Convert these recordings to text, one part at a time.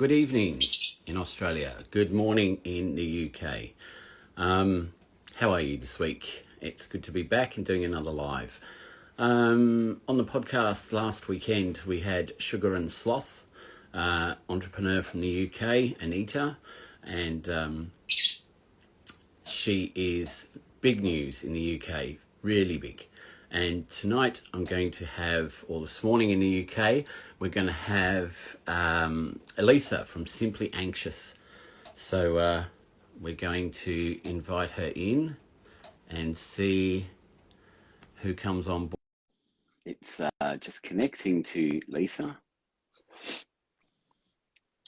Good evening in Australia. Good morning in the UK. How are you this week? It's good to be back and doing another live. On the podcast last weekend, we had Sugar and Sloth, entrepreneur from the UK, Anita, and she is big news in the UK, really big. And tonight I'm going to have, or this morning in the UK, we're going to have Elisa from Simply Anxious. So we're going to invite her in and see who comes on board. It's just connecting to Lisa.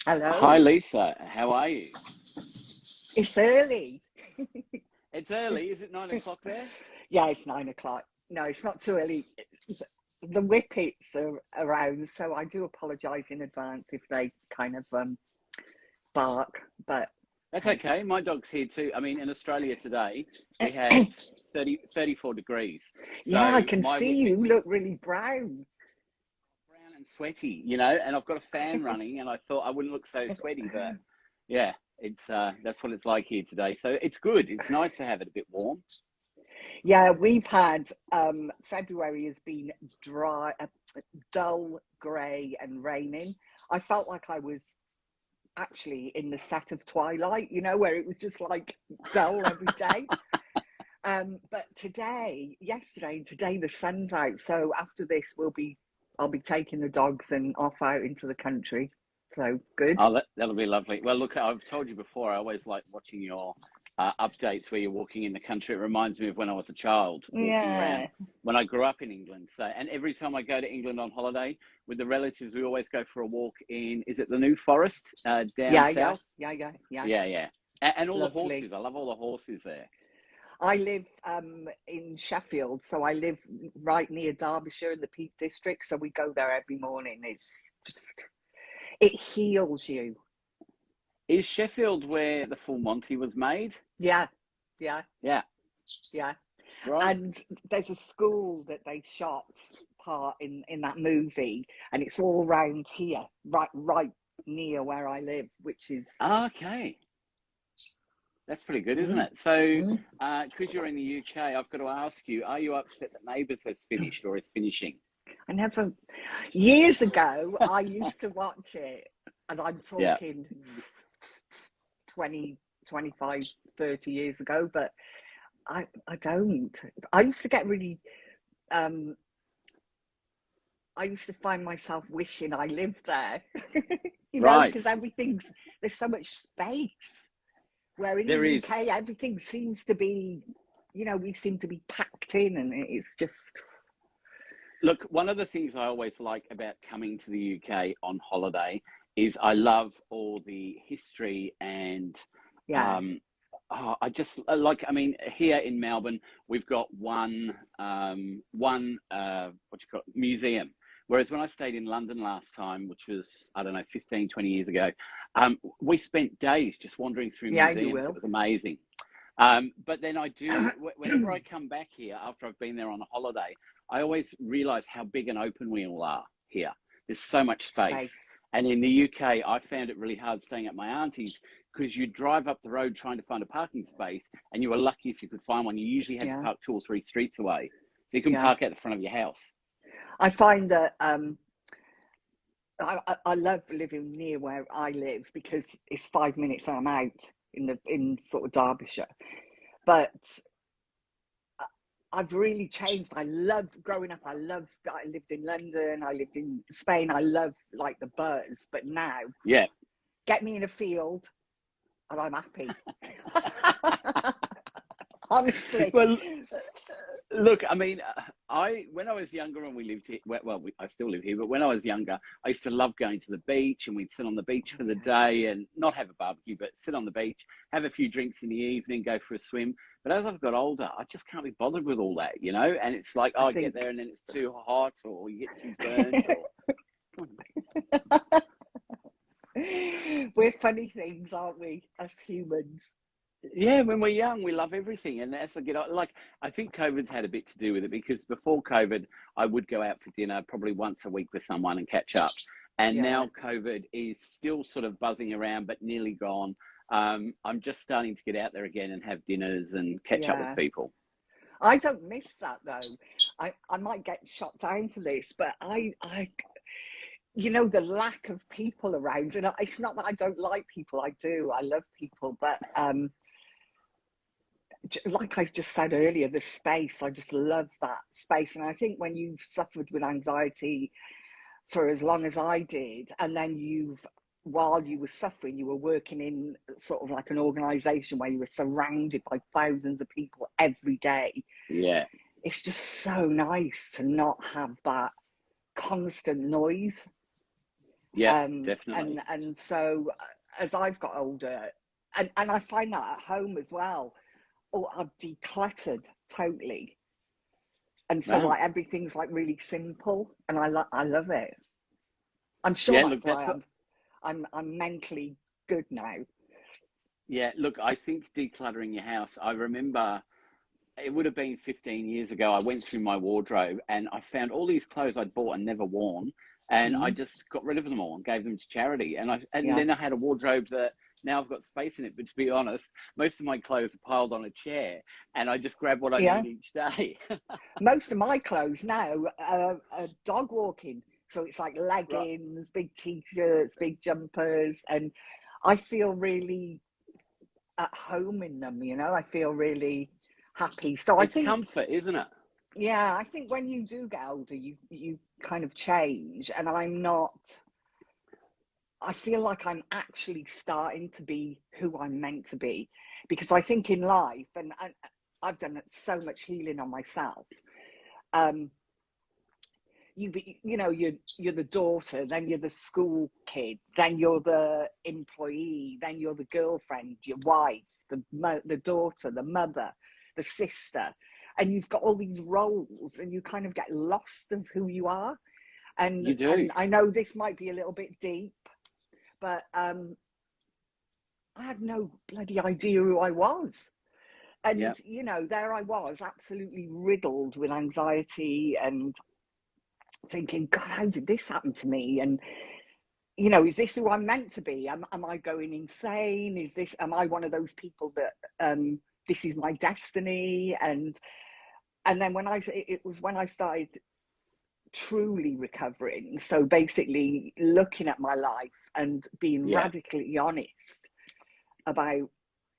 Hello. Hi, Lisa. How are you? It's early. It's early. Is it 9 o'clock there? Yeah, it's 9 o'clock. No, it's not too early. The whippets are around, so I do apologise in advance if they kind of bark. But that's okay. My dog's here too. I mean, in Australia today, we had 34 degrees. Yeah, So I can see you look really brown. Brown and sweaty, you know, and I've got a fan running, and I thought I wouldn't look so sweaty, but yeah, it's that's what it's like here today. So it's good. It's nice to have it a bit warm. Yeah, we've had February has been dry, dull, grey and raining. I felt like I was actually in the set of Twilight, you know, where it was just like dull every day. But yesterday and today the sun's out. So after this I'll be taking the dogs and off out into the country. So good. Oh, that'll be lovely. Well, look, I've told you before, I always like watching your updates where you're walking in the country. It reminds me of when I was a child walking around when I grew up in England. So, and every time I go to England on holiday with the relatives, we always go for a walk in, is it the New Forest down south? Yeah. And all Lovely. The horses. I love all the horses there. I live in Sheffield, so I live right near Derbyshire in the Peak District. So we go there every morning. It's just, it heals you. Is Sheffield where the Full Monty was made? Yeah. Right. And there's a school that they shot part in that movie, and it's all around here, right near where I live, which is okay. That's pretty good, isn't it? So, because you're in the UK, I've got to ask you: are you upset that Neighbours has finished or is finishing? Years ago, I used to watch it, and I'm talking 20, 25, 30 years ago, but I don't. I used to get really, I used to find myself wishing I lived there, you know, because there's so much space. Where in the UK, everything seems to be, you know, we seem to be packed in, and it's just. Look, one of the things I always like about coming to the UK on holiday is I love all the history and I just like, I mean, here in Melbourne, we've got one museum. Whereas when I stayed in London last time, which was, I don't know, 15, 20 years ago, we spent days just wandering through museums. It was amazing. But then whenever I come back here after I've been there on a holiday, I always realise how big and open we all are here. There's so much space. And in the UK, I found it really hard staying at my auntie's because you drive up the road trying to find a parking space, and you were lucky if you could find one. You usually had to park 2 or 3 streets away. So you couldn't park at the front of your house. I find that I love living near where I live because it's 5 minutes and I'm out in sort of Derbyshire. But I've really changed. I love growing up. I lived in London. I lived in Spain. I love like the buzz. But now, get me in a field, and I'm happy. Honestly. Well, look, I mean, when I was younger and we lived here, I still live here, but when I was younger, I used to love going to the beach, and we'd sit on the beach for the day and not have a barbecue, but sit on the beach, have a few drinks in the evening, go for a swim. But as I've got older, I just can't be bothered with all that, you know? And it's like, I get there and then it's too hot, or you get too burnt. We're funny things, aren't we, as humans? Yeah, when we're young, we love everything. And as I get on, like, I think COVID's had a bit to do with it, because before COVID, I would go out for dinner probably once a week with someone and catch up. And Yeah. now COVID is still sort of buzzing around, but nearly gone. I'm just starting to get out there again and have dinners and catch up with Yeah. people. I don't miss that though. I might get shot down for this, but you know, the lack of people around, and it's not that I don't like people. I do. I love people, but like I just said earlier, the space. I just love that space, and I think when you've suffered with anxiety for as long as I did, and then while you were suffering, you were working in sort of like an organization where you were surrounded by thousands of people every day. Yeah. It's just so nice to not have that constant noise. Yeah, definitely. And so as I've got older, and I find that at home as well, or I've decluttered totally. And so Wow. like everything's like really simple, and I love it. I'm sure Yeah, that's look, why that's what, I'm mentally good now. yeah, look, I think decluttering your house, I remember it would have been 15 years ago. I went through my wardrobe and I found all these clothes I'd bought and never worn. And I Mm, just got rid of them all and gave them to charity. And yeah. then I had a wardrobe that now I've got space in it. But to be honest, most of my clothes are piled on a chair and I just grab what I Yeah. need each day. Most of my clothes now are dog walking. So it's like Right. leggings, big t-shirts, big jumpers. And I feel really at home in them, you know, I feel really happy. So I It's think, comfort, isn't it? yeah, I think when you do get older, you kind of change. And I'm not, I feel like I'm actually starting to be who I'm meant to be. Because I think in life, and I've done so much healing on myself. Um, you know, you're the daughter, then you're the school kid, then you're the employee, then you're the girlfriend, your wife, the daughter, the mother, the sister, and you've got all these roles, and you kind of get lost of who you are. You do. And I know this might be a little bit deep, but I had no bloody idea who I was. Yeah. And you know, there I was, absolutely riddled with anxiety and thinking, God, how did this happen to me? And you know, is this who I'm meant to be? Am I going insane? Am I one of those people that this is my destiny? And then it was when I started truly recovering. So basically looking at my life and being Yeah. radically honest about,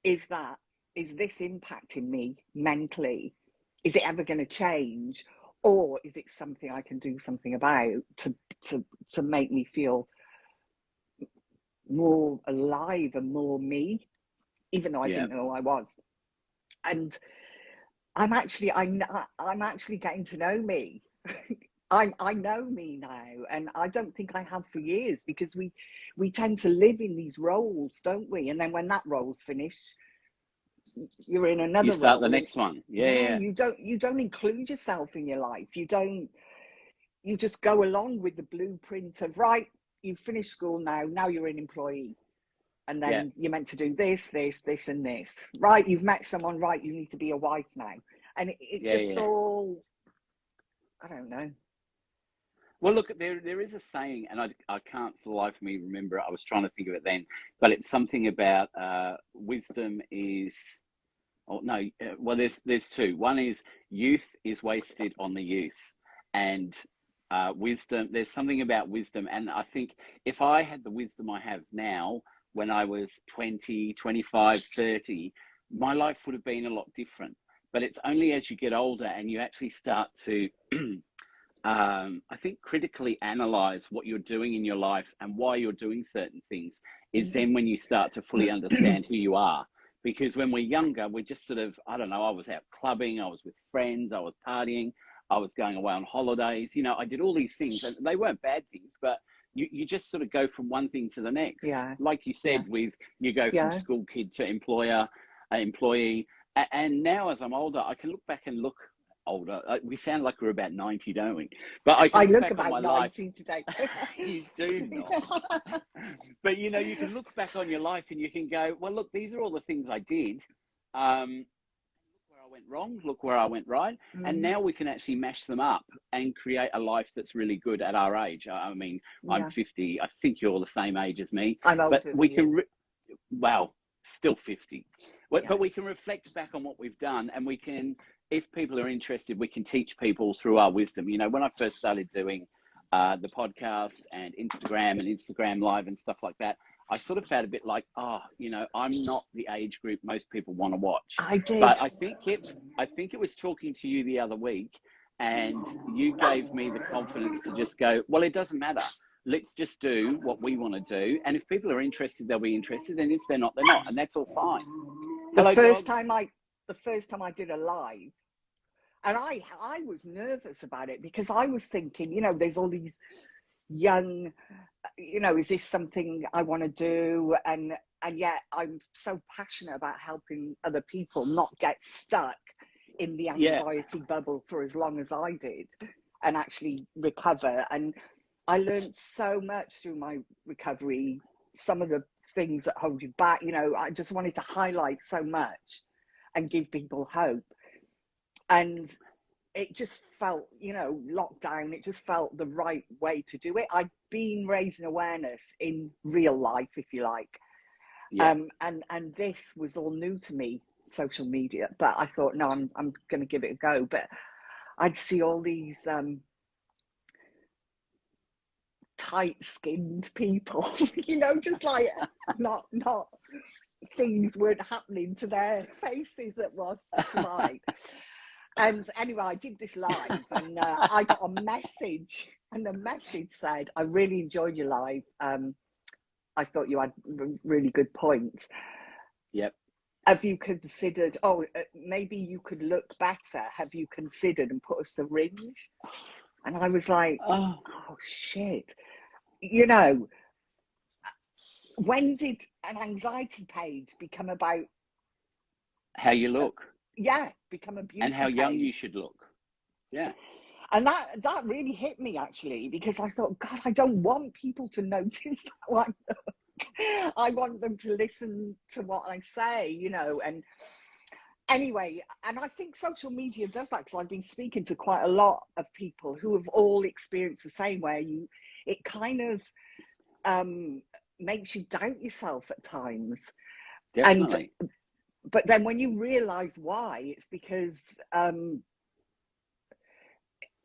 is this impacting me mentally? Is it ever going to change? Or is it something I can do something about to make me feel more alive and more me, even though I Yeah. didn't know who I was. And I'm actually getting to know me. I know me now, and I don't think I have for years, because we tend to live in these roles, don't we? And then when that role's finished, you're in You another start the role, and next one. Yeah. yeah, Yeah. you don't include yourself in your life. You just go along with the blueprint of, right, you've finished school now you're an employee, and Yeah. then you're meant to do this, and this. Right, you've met someone, right, you need to be a wife now. And it Yeah. just Yeah. all, I don't know. Well, look, there is a saying, and I can't for the life of me remember it. I was trying to think of it then, but it's something about wisdom is. Oh no, well, there's two. One is youth is wasted on the youth, and wisdom. There's something about wisdom, and I think if I had the wisdom I have now, when I was 20, 25, 30, my life would have been a lot different. But it's only as you get older and you actually start to I think critically analyze what you're doing in your life and why you're doing certain things is Mm. then when you start to fully understand who you are. Because when we're younger, we're just sort of, I don't know, I was out clubbing, I was with friends, I was partying, I was going away on holidays. You know, I did all these things and they weren't bad things, but you just sort of go from one thing to the next. Yeah, Like you yeah, said, with you go from yeah. school kid to employee. And now as I'm older, I can look back and look older. We sound like we're about 90, don't we? But I can I look look back on my about life. 90 today. You do not. But you know, you can look back on your life and you can go, well, look, these are all the things I did. Look where I went wrong, look where I went right. And now we can actually mash them up and create a life that's really good at our age. I mean, I'm 50. I think you're the same age as me. I'm older but we than can, you. still 50. But we can reflect back on what we've done, and we can, if people are interested, we can teach people through our wisdom. You know, when I first started doing the podcast and Instagram Live and stuff like that, I sort of felt a bit like, you know, I'm not the age group most people want to watch. I did. But I think it was talking to you the other week, and you gave me the confidence to just go, well, it doesn't matter. Let's just do what we want to do. And if people are interested, they'll be interested. And if they're not, they're not. And that's all fine. The first time I did a live, and I was nervous about it because I was thinking, you know, there's all these young, you know, is this something I want to do? And yet I'm so passionate about helping other people not get stuck in the anxiety bubble for as long as I did and actually recover. And I learned so much through my recovery, some of the things that hold you back, you know, I just wanted to highlight so much and give people hope. And it just felt, you know, lockdown, it just felt the right way to do it. I've been raising awareness in real life, if you like. And this was all new to me, social media, but I thought, no, I'm going to give it a go. But I'd see all these tight-skinned people, you know, just like not things weren't happening to their faces that was to mine. And anyway, I did this live, and I got a message, and the message said, I really enjoyed your live. I thought you had really good points. Yep. Have you considered, maybe you could look better. Have you considered and put a syringe? And I was like, oh shit. You know, when did an anxiety page become about how you look? Become a beauty and how young page. you should look. Yeah. And that really hit me, actually, because I thought, God, I don't want people to notice how I look. I want them to listen to what I say, you know. And anyway, and I think social media does that, because I've been speaking to quite a lot of people who have all experienced the same, where it kind of makes you doubt yourself at times. Definitely. But then when you realize why, it's because in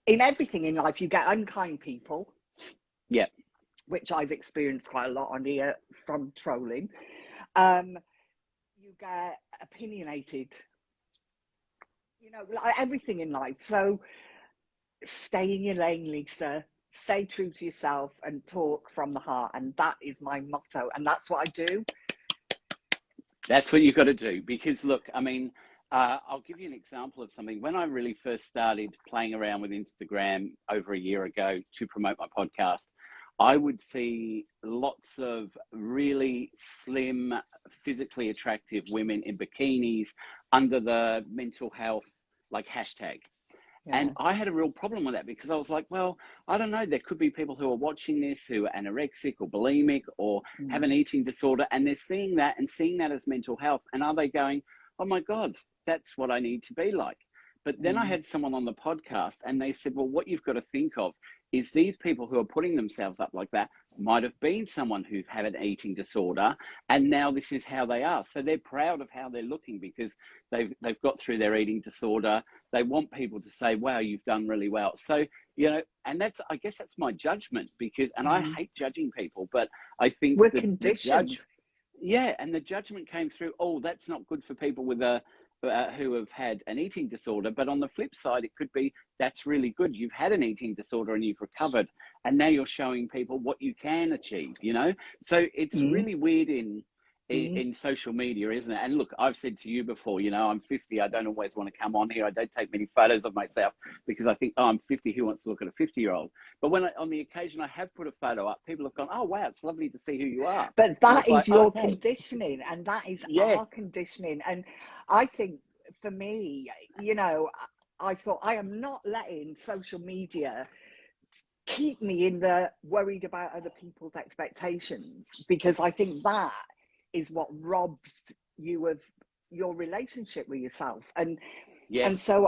everything in life, you get unkind people. Yeah. Which I've experienced quite a lot on here from trolling. You get opinionated, you know, like everything in life. So stay in your lane, Lisa. Stay true to yourself and talk from the heart. And that is my motto. And that's what I do. That's what you've got to do. Because look, I mean, I'll give you an example of something. When I really first started playing around with Instagram over a year ago to promote my podcast, I would see lots of really slim, physically attractive women in bikinis under the mental health like hashtag. And I had a real problem with that, because I was like, well, I don't know, there could be people who are watching this who are anorexic or bulimic or have an eating disorder, and they're seeing that as mental health. And are they going, oh my God, that's what I need to be like? But then I had someone on the podcast, and they said, well, what you've got to think of is these people who are putting themselves up like that might have been someone who had an eating disorder, and now this is how they are. So they're proud of how they're looking because they've got through their eating disorder. They want people to say, wow, you've done really well. So, you know, and I guess that's my judgment, because, and I hate judging people, but I think we're conditioned. And the judgment came through, oh, that's not good for people with who have had an eating disorder. But on the flip side, it could be, that's really good. You've had an eating disorder and you've recovered, and now you're showing people what you can achieve, you know? So it's really weird in social media, isn't it? And look, I've said to you before, you know, I'm 50. I don't always want to come on here. I don't take many photos of myself because I think, oh, I'm 50. Who wants to look at a 50-year-old? But when on the occasion I have put a photo up, people have gone, oh, wow, it's lovely to see who you are. But that is your conditioning, and that is our conditioning. And I think for me, you know, I thought, I am not letting social media keep me in the worried about other people's expectations, because I think that is what robs you of your relationship with yourself. And And Yes. so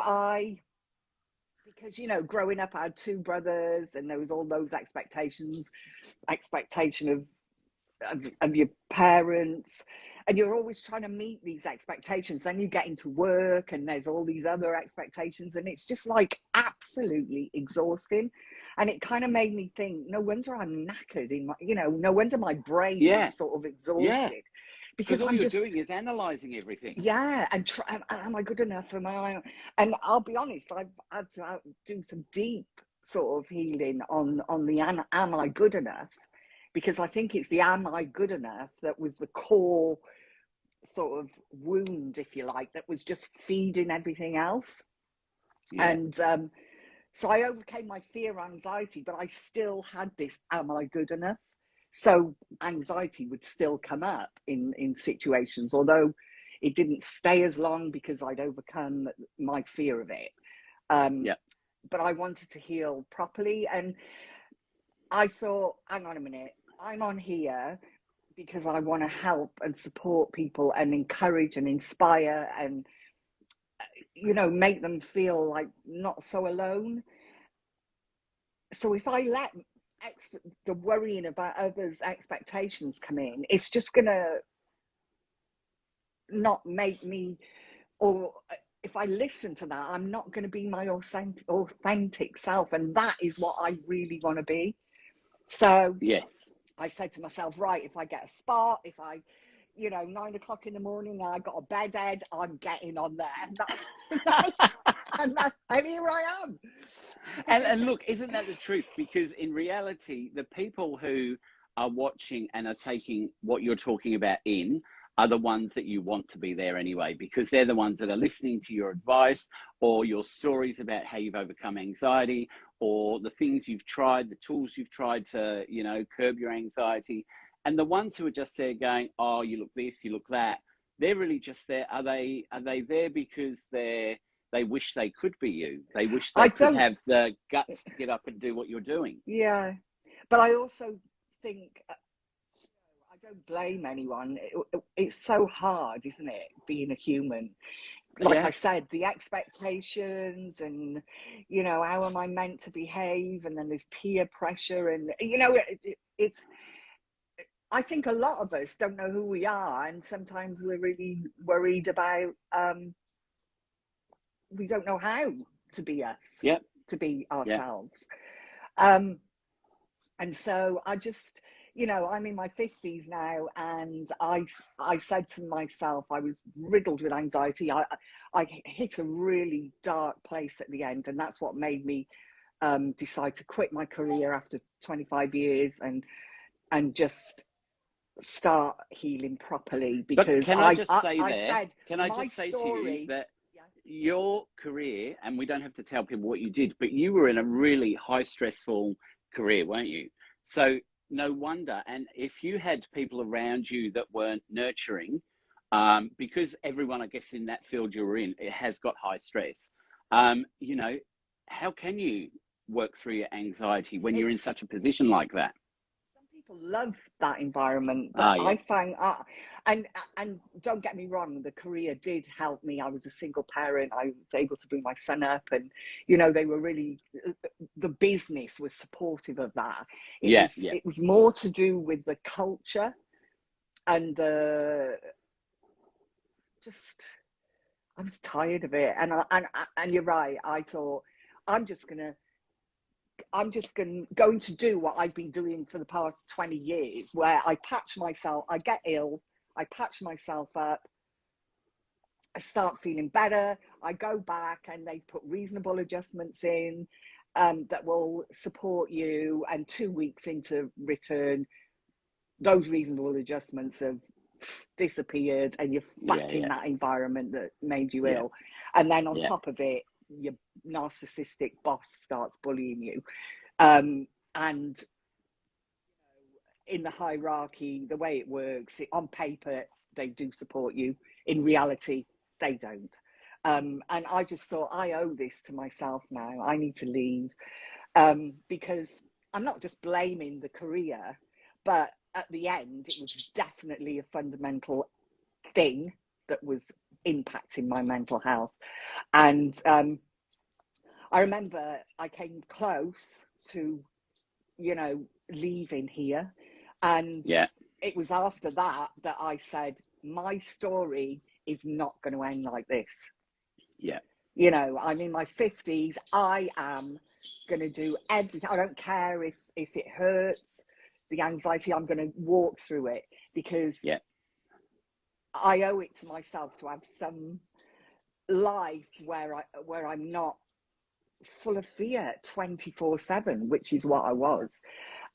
because, you know, growing up, I had two brothers and there was all those expectation of your parents, and you're always trying to meet these expectations. Then you get into work and there's all these other expectations, and it's just like absolutely exhausting. And it kind of made me think, no wonder I'm knackered in my, you know, no wonder my brain Yeah. is sort of Yeah. exhausted, Because because all I'm you're just, doing is analysing everything. yeah, and am I good enough? And I'll be honest, I've had to do some deep sort of healing on the am I good enough? Because I think it's the am I good enough that was the core sort of wound, if you like, that was just feeding everything else. Yeah. And so I overcame my fear, anxiety, but I still had this am I good enough? So anxiety would still come up in situations, although it didn't stay as long because I'd overcome my fear of it. Yeah. But I wanted to heal properly. And I thought, hang on a minute, I'm on here because I want to help and support people and encourage and inspire and, you know, make them feel like not so alone. So if I let the worrying about others' expectations come in, it's just going to not make me, or if I listen to that, I'm not going to be my authentic self. And that is what I really want to be. So Yes. I said to myself, right, if I get a spot, if I, you know, 9 o'clock in the morning, I got a bed head, I'm getting on there. And here I am. And look, isn't that the truth? Because in reality, the people who are watching and are taking what you're talking about in are the ones that you want to be there anyway, because they're the ones that are listening to your advice or your stories about how you've overcome anxiety or the things you've tried, the tools you've tried to, you know, curb your anxiety. And the ones who are just there going, oh, you look this, you look that, they're really just there. Are they there because they wish they could be you? They wish I they could don't, have the guts to get up and do what you're doing. yeah. But I also think, I don't blame anyone. It's so hard, isn't it, being a human? Like I Yeah, said, the expectations and, you know, how am I meant to behave? And then there's peer pressure. And, you know, it's, I think a lot of us don't know who we are. And sometimes we're really worried about, we don't know how to be us, yeah, to be yeah, ourselves. Um, and so I just, you know, I'm in my 50s now, and I said to myself, I was riddled with anxiety. I hit a really dark place at the end, and that's what made me decide to quit my career after 25 years and just start healing properly, but because can I just say I there, said can I my just say to you story. that Yeah. your career, and we don't have to tell people what you did, but you were in a really high stressful career, weren't you? So no wonder. And if you had people around you that weren't nurturing, because everyone, I guess, in that field you were in, it has got high stress. You know, how can you work through your anxiety when you're in It's such a position like that? Some people love that environment, but Ah, I yeah, found, and don't get me wrong, the career did help me. I was a single parent. I was able to bring my son up, and, you know, they were really, the business was supportive of that. It yeah, was yeah, it was more to do with the culture and the just. I was tired of it, and you're right. I thought, I'm just gonna going to do what I've been doing for the past 20 years, where I patch myself, I get ill, I patch myself up, I start feeling better, I go back and they've put reasonable adjustments in, that will support you. And 2 weeks into return, those reasonable adjustments have disappeared and you're back yeah, in yeah, that environment that made you yeah, ill. And then on yeah, top of it, your narcissistic boss starts bullying you. And in the hierarchy, the way it works, on paper, they do support you. In reality, they don't. And I just thought, I owe this to myself now. I need to leave, because I'm not just blaming the career, but at the end, it was definitely a fundamental thing that was impacting my mental health. And I remember I came close to, you know, leaving here. And Yeah. it was after that that I said, my story is not going to end like this. Yeah. You know, I'm in my 50s. I am going to do everything. I don't care if it hurts, the anxiety, I'm going to walk through it, because Yeah. I owe it to myself to have some life where I'm not full of fear 24/7, which is what I was.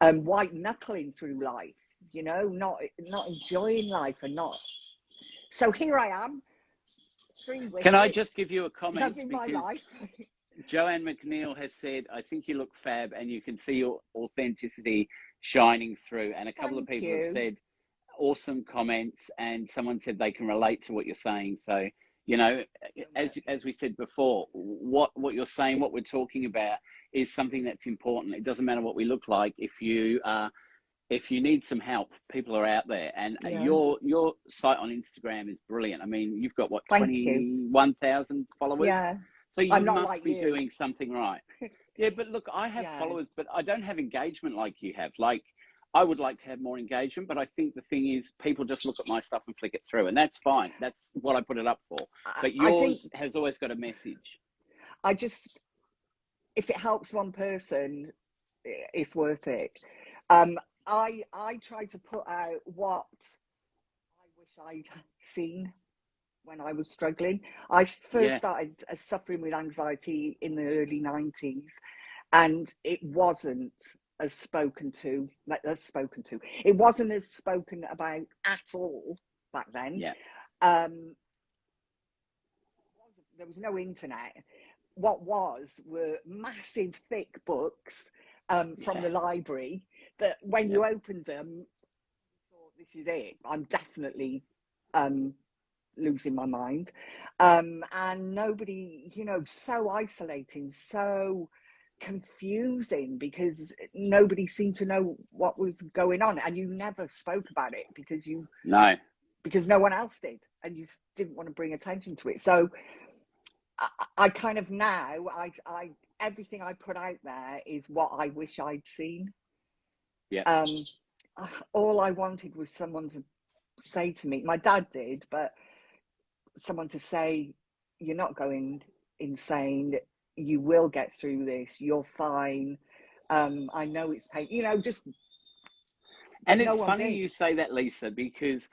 White knuckling through life, you know, not enjoying life, and not. So here I am, 3 Can I wickets, just give you a comment? loving my Because life. Joanne McNeil has said, I think you look fab and you can see your authenticity shining through. And a couple of Thank people have you. said awesome comments, and someone said they can relate to what you're saying. So, you know, So as we said before, what you're saying, what we're talking about is something that's important. It doesn't matter what we look like. If you need some help, people are out there, and yeah, your site on Instagram is brilliant. I mean, you've got what, thank you. 21,000 followers, Yeah, so you I'm not must like be you. doing something right. Yeah, but look, I have Yeah, followers, but I don't have engagement like you have. Like, I would like to have more engagement, but I think the thing is, people just look at my stuff and flick it through, and that's fine. That's what I put it up for. But I think yours has always got a message. I just, if it helps one person, it's worth it. I try to put out what I wish I'd seen when I was struggling. I first Yeah, started suffering with anxiety in the early 90s, and it wasn't as spoken to, It wasn't as spoken about at all back then. yeah, Um, there was no internet. What were massive, thick books from yeah, the library that when yeah. you opened them, you thought, this is it. I'm definitely losing my mind. And nobody, you know, so isolating, so confusing, because nobody seemed to know what was going on, and you never spoke about it because No. no one else did, and you didn't want to bring attention to it. So I kind of now, I everything I put out there is what I wish I'd seen. Yeah. Um, all I wanted was someone to say to me. My dad did, but someone to say, "You're not going insane. You will get through this. You're fine. I know it's pain." You know, just. But And no it's one funny did. you say that, Lisa, because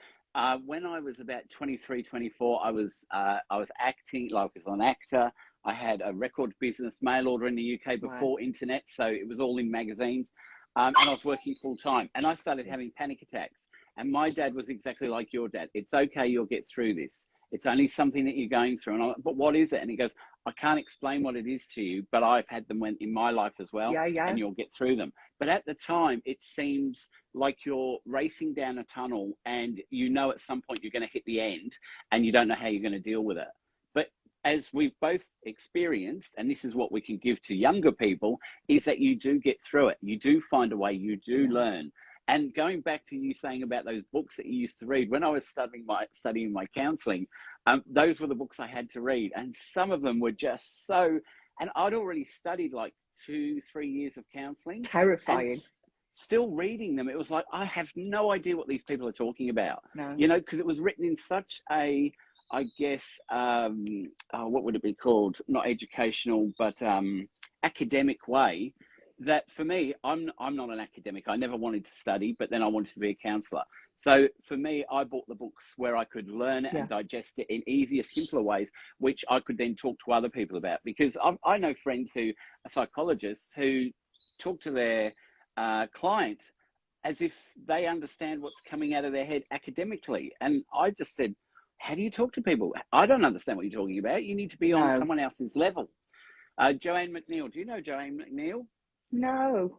when I was about 23, 24, I was acting, like I was an actor. I had a record business, mail order in the UK Right. before internet, so it was all in magazines. And I was working full time, and I started having panic attacks. And my dad was exactly like your dad. It's okay, you'll get through this. It's only something that you're going through. And but what is it? And he goes, I can't explain what it is to you, but I've had them in my life as well, Yeah, yeah, and you'll get through them. But at the time, it seems like you're racing down a tunnel, and you know at some point you're going to hit the end, and you don't know how you're going to deal with it. But as we've both experienced, and this is what we can give to younger people, is that you do get through it. You do find a way, you do yeah. learn. And going back to you saying about those books that you used to read, when I was studying my counselling, those were the books I had to read. And some of them were just so, and I'd already studied like 2-3 years of counselling, and Terrifying. still reading them, it was like, I have no idea what these people are talking about, No. you know, because it was written in such a, I guess, what would it be called? Not educational, but academic way. That for me, I'm not an academic. I never wanted to study, but then I wanted to be a counsellor. So for me, I bought the books where I could learn it Yeah. and digest it in easier, simpler ways, which I could then talk to other people about. Because I know friends who are psychologists who talk to their client as if they understand what's coming out of their head academically. And I just said, how do you talk to people? I don't understand what you're talking about. You need to be on No. someone else's level. Joanne McNeil, do you know Joanne McNeil? No.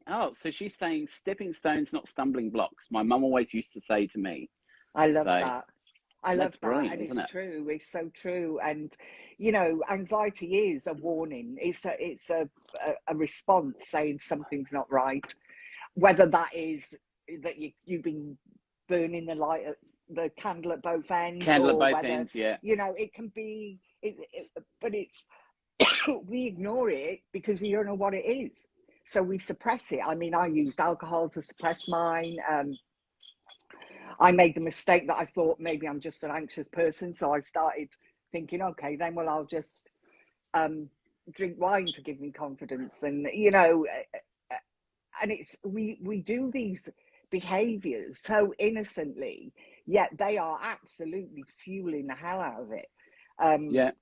Oh, so she's saying stepping stones, not stumbling blocks. My mum always used to say to me. I love So that. I love that's that. brilliant, And isn't it's it? true. It's so true. And, you know, anxiety is a warning. It's a response saying something's not right. Whether that is that you've been burning the light, the candle at both ends, Candle at or both whether, ends, yeah. it can be, but it's, we ignore it because we don't know what it is. So we suppress it. I mean, I used alcohol to suppress mine. I made the mistake that I thought maybe I'm just an anxious person. So I started thinking, okay, then, well, I'll just drink wine to give me confidence. And, and it's, we do these behaviors so innocently, yet they are absolutely fueling the hell out of it. And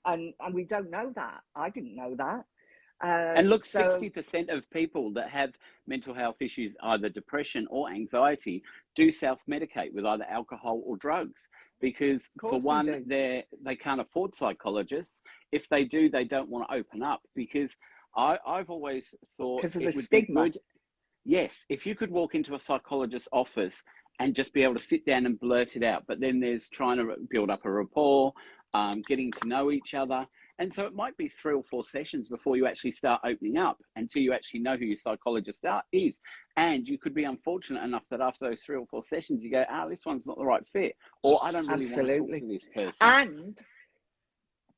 we don't know that. I didn't know that. And look, So 60% of people that have mental health issues, either depression or anxiety, do self-medicate with either alcohol or drugs. Because for one, they can't afford psychologists. If they do, they don't want to open up. Because I've always thought because of it the would stigma. be good. Yes, if you could walk into a psychologist's office and just be able to sit down and blurt it out. But then there's trying to build up a rapport, getting to know each other. And so it might be 3 or 4 sessions before you actually start opening up, until you actually know who your psychologist is. And you could be unfortunate enough that after those 3 or 4 sessions, you go, this one's not the right fit, or I don't really want to talk to this person. And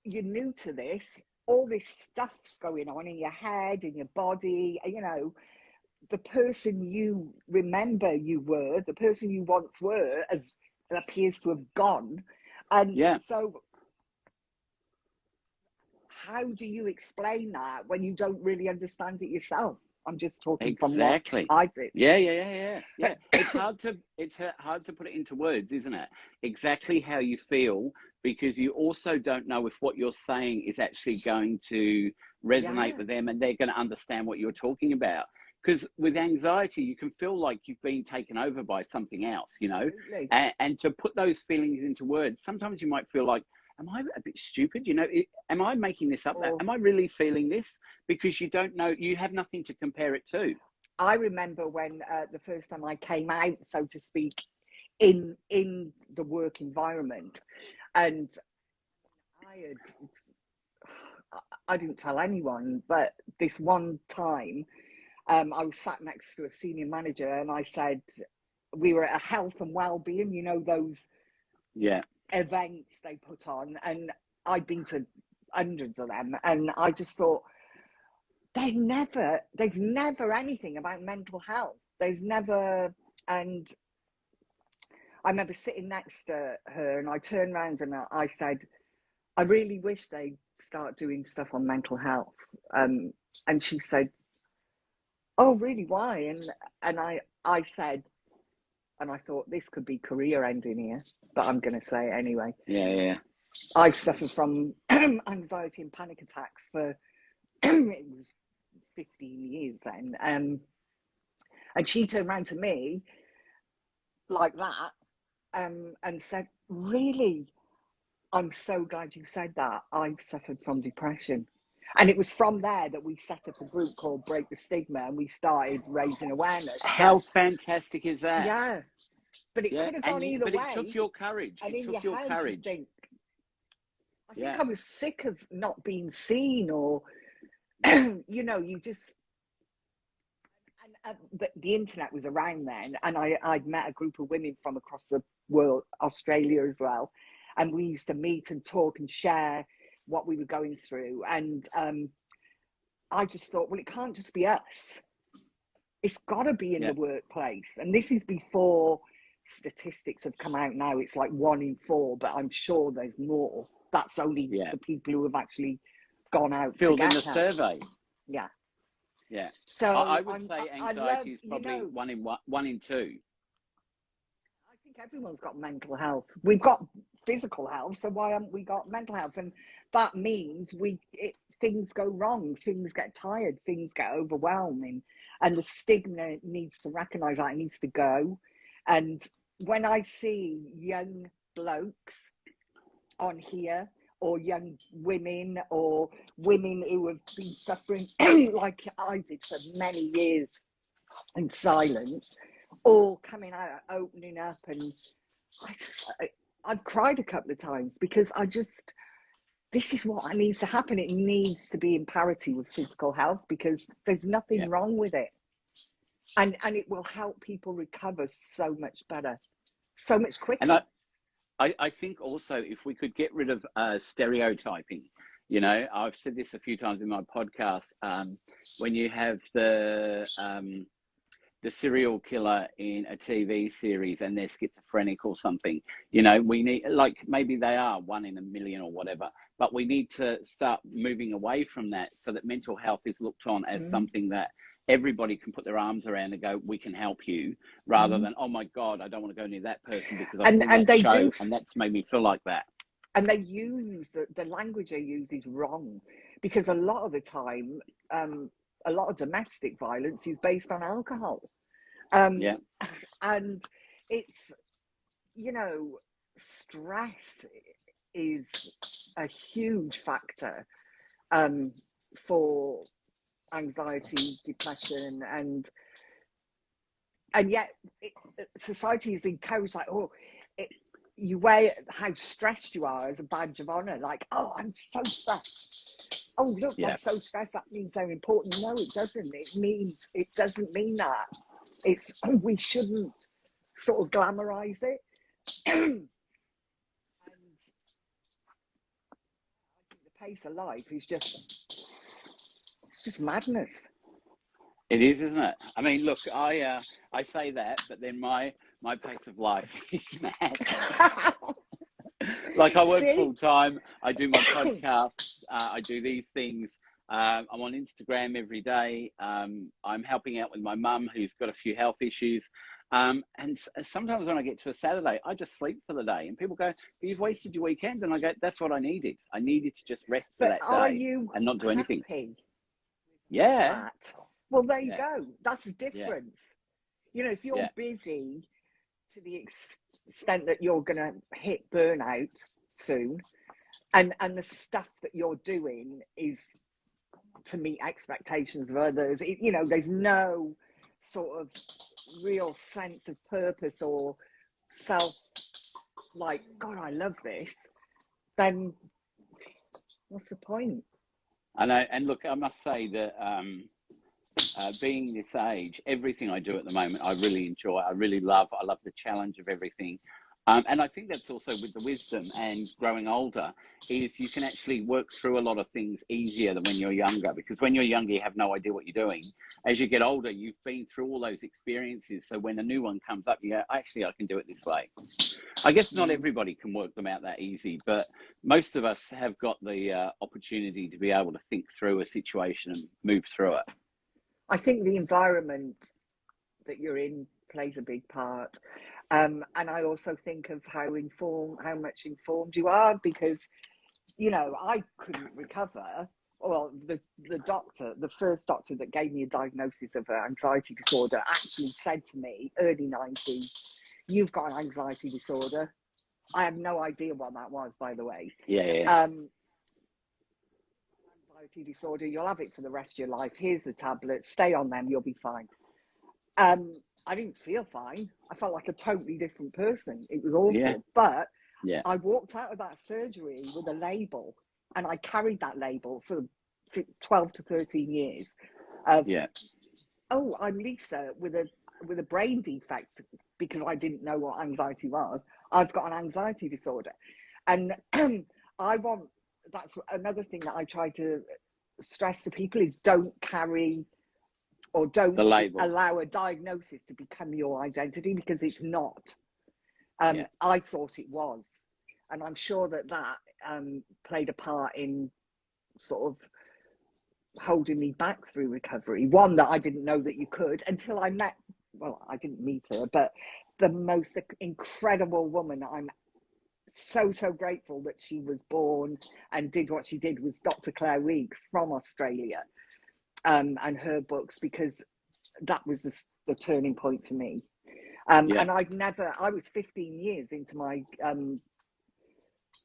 you're new to this, all this stuff's going on in your head, in your body, the person you remember you were, the person you once were, as appears to have gone. And so how do you explain that when you don't really understand it yourself? I'm just talking from what I did. Yeah. It's hard to put it into words, isn't it? Exactly how you feel, because you also don't know if what you're saying is actually going to resonate with them and they're going to understand what you're talking about. Because with anxiety, you can feel like you've been taken over by something else, and to put those feelings into words, sometimes you might feel like, am I a bit stupid? Am I making this up? Am I really feeling this? Because you don't know, you have nothing to compare it to. I remember when the first time I came out, so to speak, in the work environment, and I didn't tell anyone, but this one time, I was sat next to a senior manager, and I said, we were at a health and well-being, those events they put on, and I'd been to hundreds of them, and I just thought, there's never anything about mental health. There's never. And I remember sitting next to her, and I turned around and I said, I really wish they'd start doing stuff on mental health. And she said, oh, really? Why? And I said, and I thought, this could be career ending here, but I'm going to say it anyway. Yeah. I've suffered from anxiety and panic attacks for, it was 15 years then. And she turned around to me like that, and said, really? I'm so glad you said that. I've suffered from depression. And it was from there that we set up a group called Break the Stigma, and we started raising awareness. How fantastic is that? Yeah. But it could have gone either way. But it took your courage. And it took your courage. I think I was sick of not being seen, or, you just... And the internet was around then, and I'd met a group of women from across the world, Australia as well, and we used to meet and talk and share what we were going through. And I just thought, well, it can't just be us. It's got to be in the workplace. And this is before statistics have come out now. It's like 1 in 4, but I'm sure there's more. That's only the people who have actually gone out filled to in get the help. survey. Yeah. So I would say anxiety is probably 1 in 2. I think everyone's got mental health. We've got physical health, so why haven't we got mental health? And that means things go wrong, things get tired, things get overwhelming, and the stigma needs to recognise that. It needs to go. And when I see young blokes on here, or young women, or women who have been suffering like I did for many years in silence, all coming out, opening up, and I've cried a couple of times, because this is what needs to happen. It needs to be in parity with physical health, because there's nothing wrong with it. And it will help people recover so much better, so much quicker. I think also if we could get rid of stereotyping, you know, I've said this a few times in my podcast. When you have the serial killer in a TV series and they're schizophrenic or something, you know, we need, like, maybe they are 1 in a million or whatever, but we need to start moving away from that so that mental health is looked on as something that everybody can put their arms around and go, we can help you, rather than, oh my God, I don't want to go near that person because I've seen that show and that's made me feel like that. And they use the language they use is wrong, because a lot of the time, a lot of domestic violence is based on alcohol. Yeah. And it's, you know, stress is a huge factor for anxiety, depression, and yet society is encouraged, like, oh, you wear how stressed you are as a badge of honor, like, oh, I'm so stressed. Oh, look, they're so stressed, that means they're important. No, it doesn't. It doesn't mean that. It's, we shouldn't sort of glamorize it. And I think the pace of life is just madness. It is, isn't it? I mean, look, I say that, but then my pace of life is mad. Like, I work full time. I do my podcasts. I do these things. I'm on Instagram every day. I'm helping out with my mum, who's got a few health issues. And sometimes when I get to a Saturday, I just sleep for the day. And people go, but you've wasted your weekend. And I go, that's what I needed. I needed to just rest for that day and not do anything. Yeah. Well, there you go. That's the difference. You know, if you're busy to the extent that you're going to hit burnout soon, and the stuff that you're doing is to meet expectations of others, you know, there's no sort of real sense of purpose or self, like, God, I love this, then what's the point? I know. And look, I must say that being this age, everything I do at the moment, I really enjoy. I love the challenge of everything. And I think that's also with the wisdom and growing older, is you can actually work through a lot of things easier than when you're younger, because when you're younger, you have no idea what you're doing. As you get older, you've been through all those experiences. So when a new one comes up, you go, actually, I can do it this way. I guess not everybody can work them out that easy, but most of us have got the opportunity to be able to think through a situation and move through it. I think the environment that you're in plays a big part. And I also think of how much informed you are, because, you know, I couldn't recover. Well, the first doctor that gave me a diagnosis of an anxiety disorder actually said to me, early 90s, you've got an anxiety disorder. I had no idea what that was, by the way. Anxiety disorder, you'll have it for the rest of your life. Here's the tablets, stay on them, you'll be fine. I didn't feel fine. I felt like a totally different person. It was awful. But I walked out of that surgery with a label, and I carried that label for 12 to 13 years. Oh, I'm Lisa with a brain defect, because I didn't know what anxiety was. I've got an anxiety disorder. And that's another thing that I try to stress to people, is don't carry or don't allow a diagnosis to become your identity, because it's not. I thought it was. And I'm sure that played a part in sort of holding me back through recovery. One, that I didn't know that you could until I met, well, I didn't meet her, but the most incredible woman. I'm so grateful that she was born and did what she did, with Dr. Claire Weeks from Australia. And her books, because that was the turning point for me. And I was 15 years into my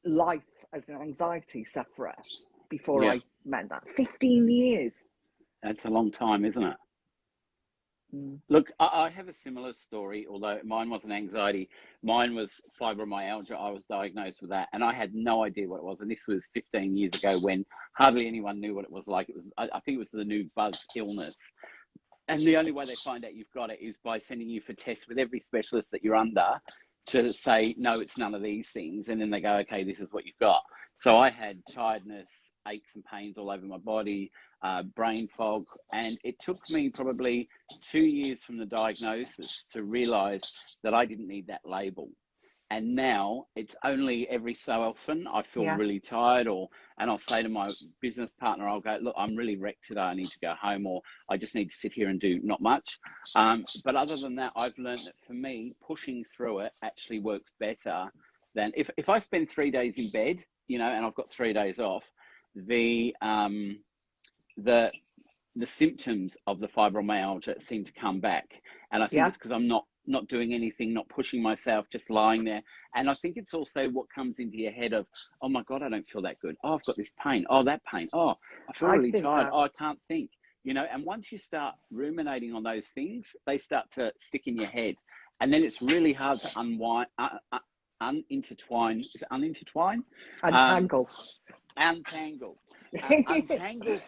life as an anxiety sufferer before I met that. 15 years. That's a long time, isn't it? Look, I have a similar story, although mine wasn't anxiety. Mine was fibromyalgia. I was diagnosed with that, and I had no idea what it was. And this was 15 years ago, when hardly anyone knew what it was like. It was, I think it was the new buzz illness. And the only way they find out you've got it is by sending you for tests with every specialist that you're under to say, no, it's none of these things. And then they go, okay, this is what you've got. So I had tiredness, aches and pains all over my body, brain fog. And it took me probably 2 years from the diagnosis to realize that I didn't need that label. And now it's only every so often I feel Yeah. really tired, and I'll say to my business partner, I'll go, look, I'm really wrecked today. I need to go home, or I just need to sit here and do not much. But other than that, I've learned that for me, pushing through it actually works better than if I spend 3 days in bed, and I've got 3 days off, the symptoms of the fibromyalgia seem to come back. And I think Yeah. it's because I'm not doing anything, not pushing myself, just lying there. And I think it's also what comes into your head of, oh my God, I don't feel that good. Oh, I've got this pain. Oh, that pain. Oh, I feel I really think tired. that. Oh, I can't think. And once you start ruminating on those things, they start to stick in your head. And then it's really hard to unintertwine. Is it unintertwine? Untangle. Untangle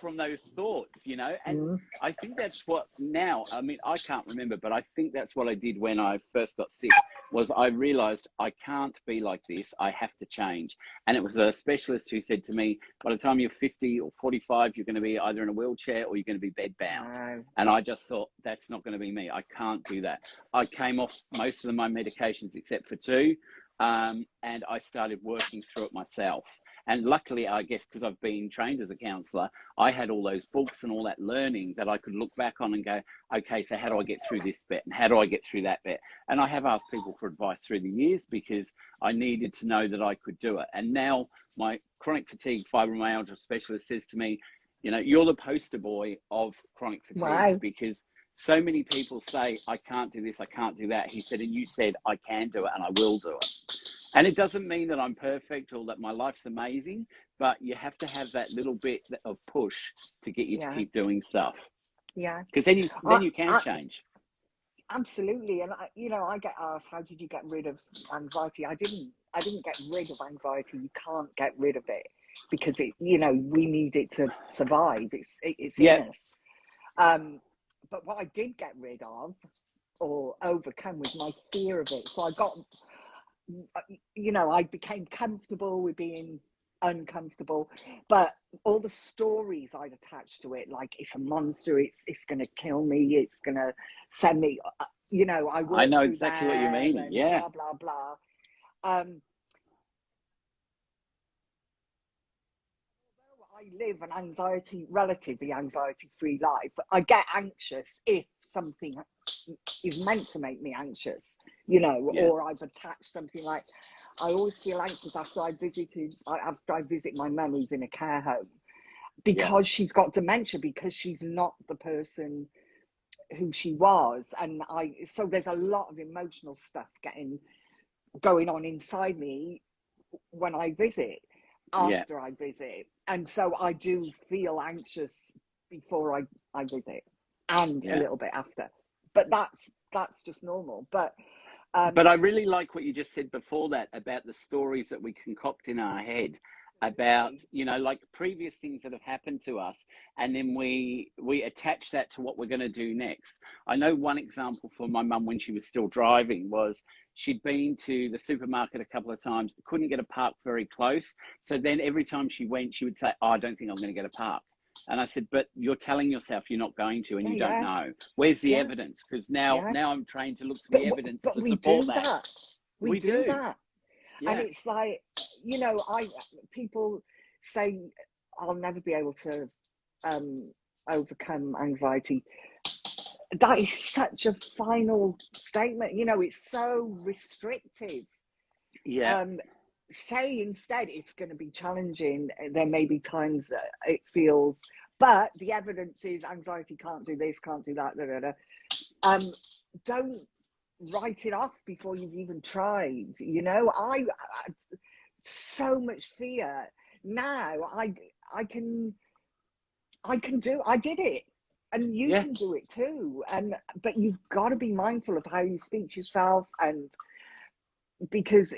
from those thoughts, and I think that's what now, I mean, I can't remember, but I think that's what I did when I first got sick, was I realized I can't be like this. I have to change. And it was a specialist who said to me, by the time you're 50 or 45, you're going to be either in a wheelchair or you're going to be bed bound. No. And I just thought, that's not going to be me. I can't do that. I came off most of my medications except for 2, and I started working through it myself. And luckily, I guess, because I've been trained as a counsellor, I had all those books and all that learning that I could look back on and go, okay, so how do I get through this bit? And how do I get through that bit? And I have asked people for advice through the years because I needed to know that I could do it. And now my chronic fatigue fibromyalgia specialist says to me, you're the poster boy of chronic fatigue. Wow. Because so many people say, I can't do this, I can't do that. He said, and you said, I can do it and I will do it. And it doesn't mean that I'm perfect or that my life's amazing, but you have to have that little bit of push to get you to keep doing stuff. Yeah. Because then you can change. Absolutely. And I get asked, how did you get rid of anxiety? I didn't get rid of anxiety. You can't get rid of it because we need it to survive. It's in us. But what I did get rid of or overcome was my fear of it. So I became comfortable with being uncomfortable, but all the stories I'd attached to it, like it's a monster, it's going to kill me, it's going to send me, I know exactly what you mean. Yeah. Blah, blah, blah. I live an relatively anxiety-free life. I get anxious if something is meant to make me anxious, or I've attached something like, I always feel anxious after I visit my mum who's in a care home because she's got dementia, because she's not the person who she was. And so there's a lot of emotional stuff going on inside me when I visit. After I visit, and so I do feel anxious before I visit and a little bit after, but that's just normal. But I really like what you just said before that about the stories that we concoct in our head about like previous things that have happened to us, and then we attach that to what we're going to do next. I know one example for my mum when she was still driving was she'd been to the supermarket a couple of times, couldn't get a park very close, so then every time she went she would say, oh, I don't think I'm going to get a park. And I said, but you're telling yourself you're not going to, and you don't know. Where's the evidence? Because now I'm trained to look for the evidence to support that. We do that. Yeah. And it's like, people say I'll never be able to overcome anxiety. That is such a final statement. It's so restrictive. Yeah. Say instead it's going to be challenging. There may be times that it feels, but the evidence is anxiety can't do this, can't do that. Don't write it off before you've even tried. I had so much fear. Now I did it, and you can do it too. But you've got to be mindful of how you speak to yourself, and because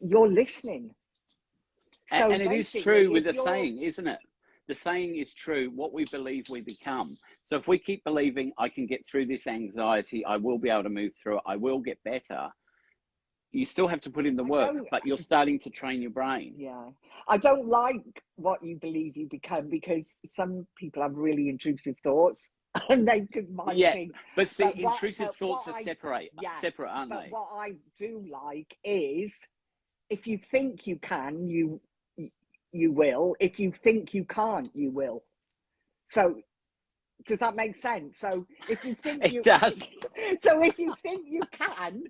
you're listening. So and it is true with the saying, isn't it? The saying is true. What we believe, we become. So if we keep believing I can get through this anxiety, I will be able to move through it, I will get better, you still have to put in the I work, don't, but you're starting to train your brain. yeah, I don't like what you believe you become, because some people have really intrusive thoughts and might Yeah, think, but see, intrusive but what thoughts are yeah, separate, aren't but they? what I do like is, if you think you can, you will. If you think you can't, you will. So does that make sense? So if you think It does. so if you think you can,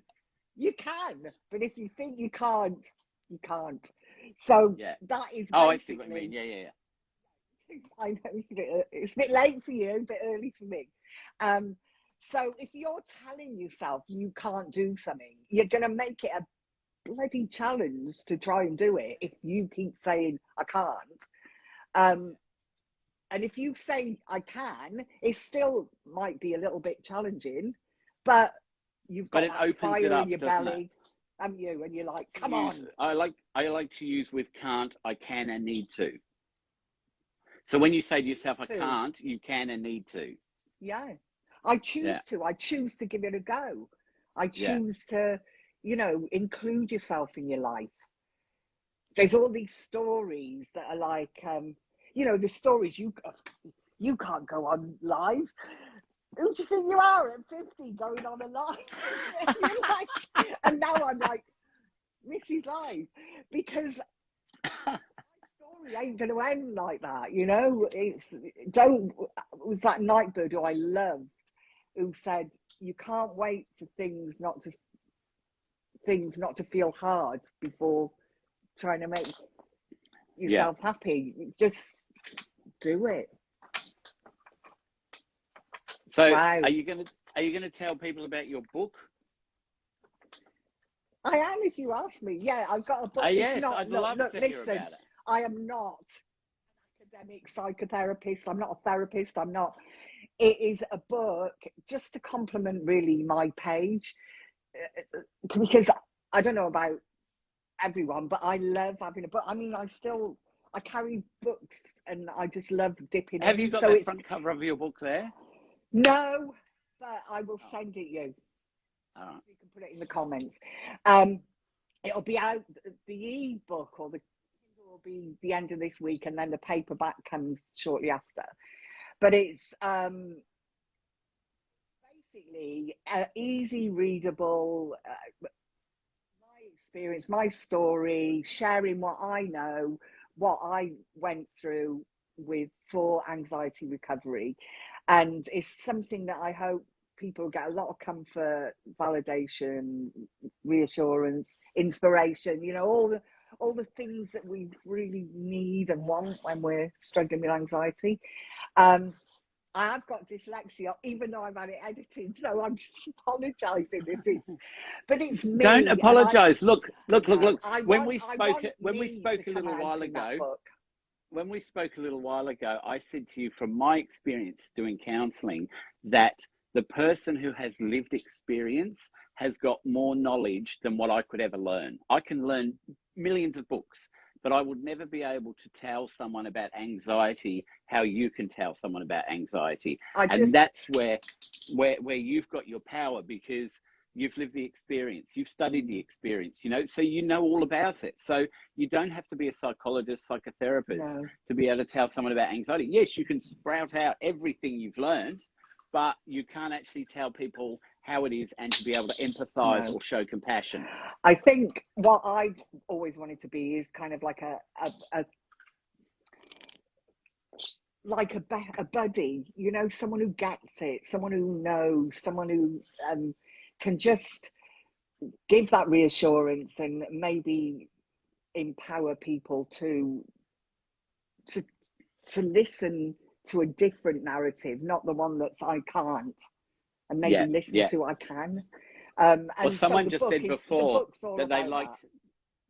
you can. But if you think you can't, you can't. So Yeah. that is Oh, I see what you mean. basically. Yeah. I know it's a bit late for you, a bit early for me. So if you're telling yourself you can't do something, you're going to make it a bloody challenge to try and do it if you keep saying I can't. And if you say I can, it still might be a little bit challenging, but you've But got it that opens it fire in up, your doesn't it? belly, haven't you? And you're like, To come use, on. I like to use with can't, I can and need to. So when you say to yourself, I To. can't, you can and need to. Yeah. I Yeah. choose to. I choose to give it a go. I Yeah. choose to, include yourself in your life. There's all these stories that are like, the stories you can't go on live. Who do you think you are at 50 going on a live? You're like, and now I'm like, Mrs. Live, because my story ain't going to end like that. It was that Nightbird who I love, who said, you can't wait for things not to feel hard before trying to make Yeah. yourself happy. Just do it. So Wow. are you gonna tell people about your book? I am, if you ask me. Yeah, I've got a book. It's Yes, not, I'd look, love to hear listen, about it. I am not an academic psychotherapist. I'm not a therapist. It is a book just to complement really my page, because I don't know about everyone, but I love having a book. I mean, I carry books and I just love dipping Have you in. got So that it's, front cover of your book there? no, but I will Oh, send it you. all right. You can put it in the comments. Um, it'll be out, the ebook or the Kindle will be the end of this week, and then the paperback comes shortly after. But it's basically easy readable, my experience, my story, sharing what I know, what I went through for anxiety recovery. And it's something that I hope people get a lot of comfort, validation, reassurance, inspiration, all the things that we really need and want when we're struggling with anxiety. I have got dyslexia, even though I've had it edited, so I'm just apologising if but it's Don't me, and apologize. Look. no, I want When we me to spoke a come little out while in that ago, book. I said to you from my experience doing counseling that the person who has lived experience has got more knowledge than what I could ever learn. I can learn millions of books, but I would never be able to tell someone about anxiety how you can tell someone about anxiety. I And just, that's where you've got your power, because you've lived the experience, you've studied the experience, so you know all about it. So you don't have to be a psychologist, psychotherapist no, to be able to tell someone about anxiety. Yes, you can sprout out everything you've learned, but you can't actually tell people how it is and to be able to empathize no. or show compassion. I think what I've always wanted to be is kind of like a like a buddy, someone who gets it, someone who knows, someone who can just give that reassurance and maybe empower people to to listen to a different narrative, not the one that's I can't, and maybe Yeah, listen yeah. to I can. Well, And so someone just said the before book's all that about that.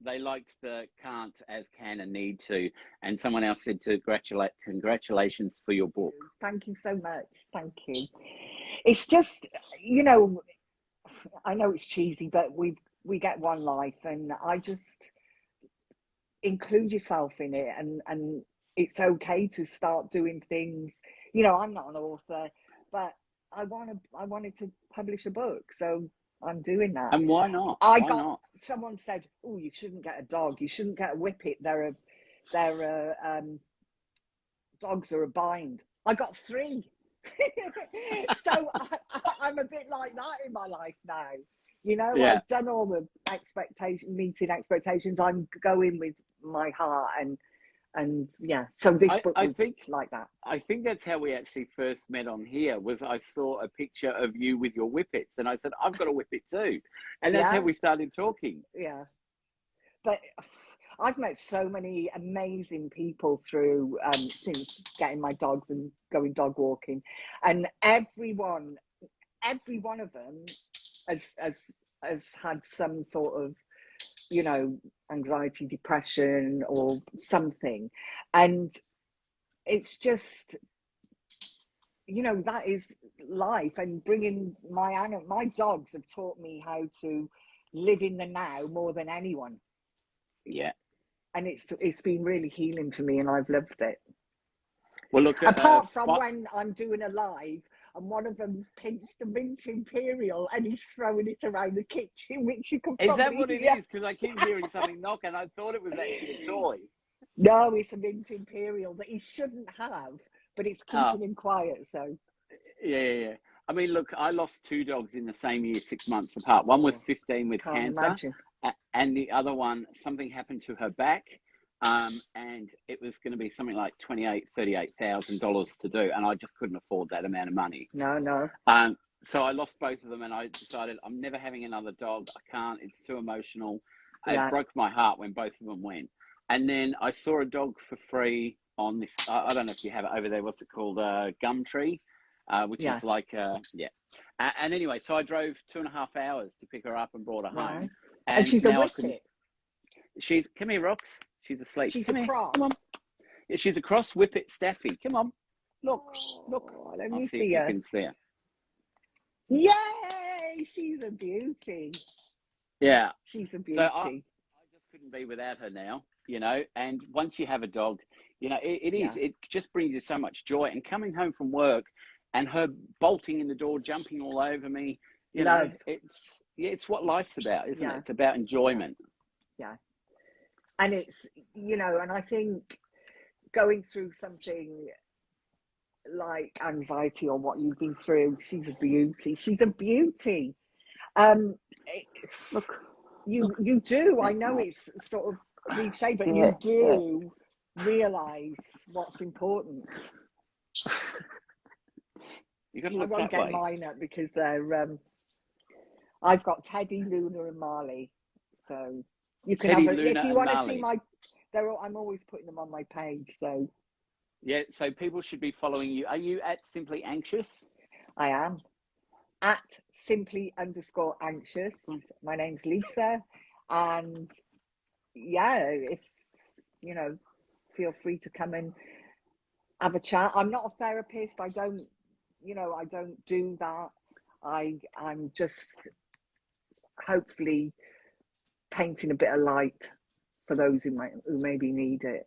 they liked the can't as can and need to, and someone else said to congratulations for your book. Thank you so much. Thank you. It's just, you know, I know it's cheesy, but we get one life, and I just include yourself in it, and it's okay to start doing things. I'm not an author, but I wanted to publish a book, so I'm doing that. And why not? I Why got not? someone said, "Oh, you shouldn't get a dog. You shouldn't get a whippet. Dogs are a bind." I got 3. So I'm a bit like that in my life now. You know, Yeah. I've done all the meeting expectations. I'm going with my heart, and yeah. So this book I was think like that. I think that's how we actually first met on here. Was I saw a picture of you with your whippets, and I said, "I've got a whippet too," and that's how Yeah, we started talking. yeah. But I've met so many amazing people through since getting my dogs and going dog walking, and every one of them has had some sort of, you know, anxiety, depression, or something, and it's just, you know, that is life. And bringing my dogs have taught me how to live in the now more than anyone. Yeah. And it's been really healing for me, and I've loved it. Well, look. Apart from when I'm doing a live and one of them's pinched a mint imperial and he's throwing it around the kitchen, which you can Is that probably what it hear. is? Because I keep hearing something knock, and I thought it was actually a toy. No, it's a mint imperial that he shouldn't have, but it's Oh, keeping him quiet. So yeah. I mean, look, I lost 2 dogs in the same year, 6 months apart. One was 15 with can't cancer, imagine. and the other one, something happened to her back, and it was going to be something like $38,000 to do, and I just couldn't afford that amount of money. No. So I lost both of them, and I decided I'm never having another dog. I can't. It's too emotional. It Yeah, broke my heart when both of them went. And then I saw a dog for free on this. I don't know if you have it over there. What's it called? Gumtree, which yeah, is like, yeah. And anyway, so I drove 2.5 hours to pick her up and brought her home. right. And And she's a now I couldn't. whippet. Come here, Rox. She's asleep. She's a Come here. cross. Come on. Yeah, she's a cross whippet Staffy. Come on. Look. Oh, let I'll me see if see you her. can see her. Yay! She's a beauty. Yeah. She's a So I beauty. just couldn't be without her now, and once you have a dog, Yeah. it just brings you so much joy. And coming home from work and her bolting in the door, jumping all over me, Love. it's what life's about, isn't it? Yeah. It's about Yeah. enjoyment. Yeah. And it's, you know, and I think going through something like anxiety or what you've been through, she's a beauty. She's a beauty. Um, Look, you do. I thanks, know mate. it's sort of cliche, but Yeah, you do realize what's important. you got to I look won't that get way. mine up because they're. I've got Teddy, Luna, and Marley. So you can have Teddy, a, if Luna, you and want to see Marley. my. I'm always putting them on my page. So Yeah, so people should be following you. Are you at Simply Anxious? I am at simply_anxious. My name's Lisa, and yeah, if you know, feel free to come and have a chat. I'm not a therapist. I don't do that. I'm just hopefully painting a bit of light for those who maybe need it.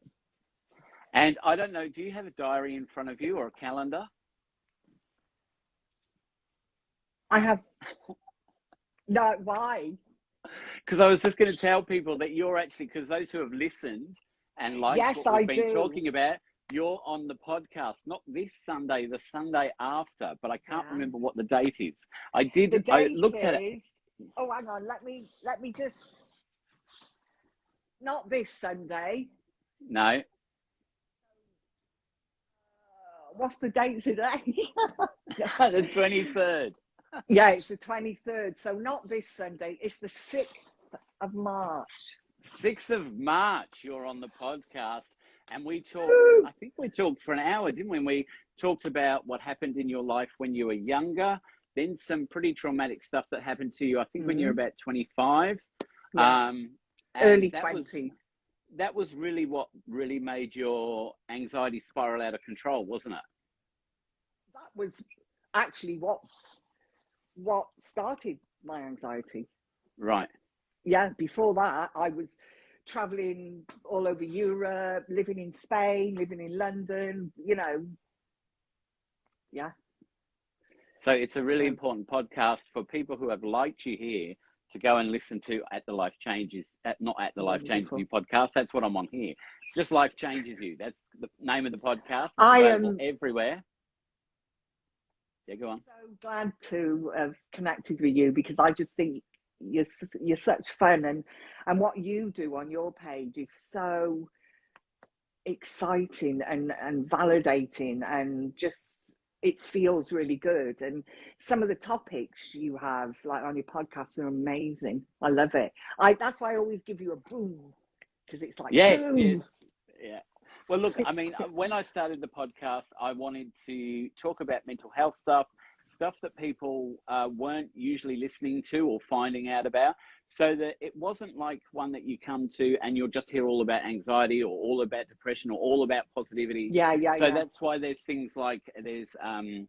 And I don't know, do you have a diary in front of you or a calendar? I have no. Why? Because I was just going to tell people that you're actually, because those who have listened and liked Yes, what I we've been do. talking about, you're on the podcast, not this Sunday, the Sunday after, but I can't Yeah. remember what the date is. The I date looked at it. is. Oh, hang on. Let me just. Not this Sunday. No, What's the date today? the 23rd. Yeah, it's the 23rd. So not this Sunday. It's the 6th of March. 6th of March, you're on the podcast. And we talked, Woo! I think we talked for an hour, didn't we? We talked about what happened in your life when you were younger, then some pretty traumatic stuff that happened to you, I think, when you were about 25. Yeah, And early that was 20s. really what really made your anxiety spiral out of control, wasn't it? That was actually what started my anxiety. Right. Yeah, before that, I was traveling all over Europe, living in Spain, living in London, you know. Yeah. So it's a really So, important podcast for people who have liked you here to go and listen to at the Life Changes, not at the Life Changes wonderful. You podcast. That's what I'm on here. Just Life Changes You. That's the name of the podcast. It's I available am everywhere. Yeah, go on. so glad to have connected with you because I just think you're such fun, and what you do on your page is so exciting and validating, and just it feels really good. And some of the topics you have like on your podcast are amazing. I love it. That's why I always give you a boom, because it's like Yes, yes, boom. yeah. Well, look, I mean, when I started the podcast, I wanted to talk about mental health stuff that people weren't usually listening to or finding out about, so that it wasn't like one that you come to and you'll just hear all about anxiety or all about depression or all about positivity. Yeah, So that's why there's things like there's I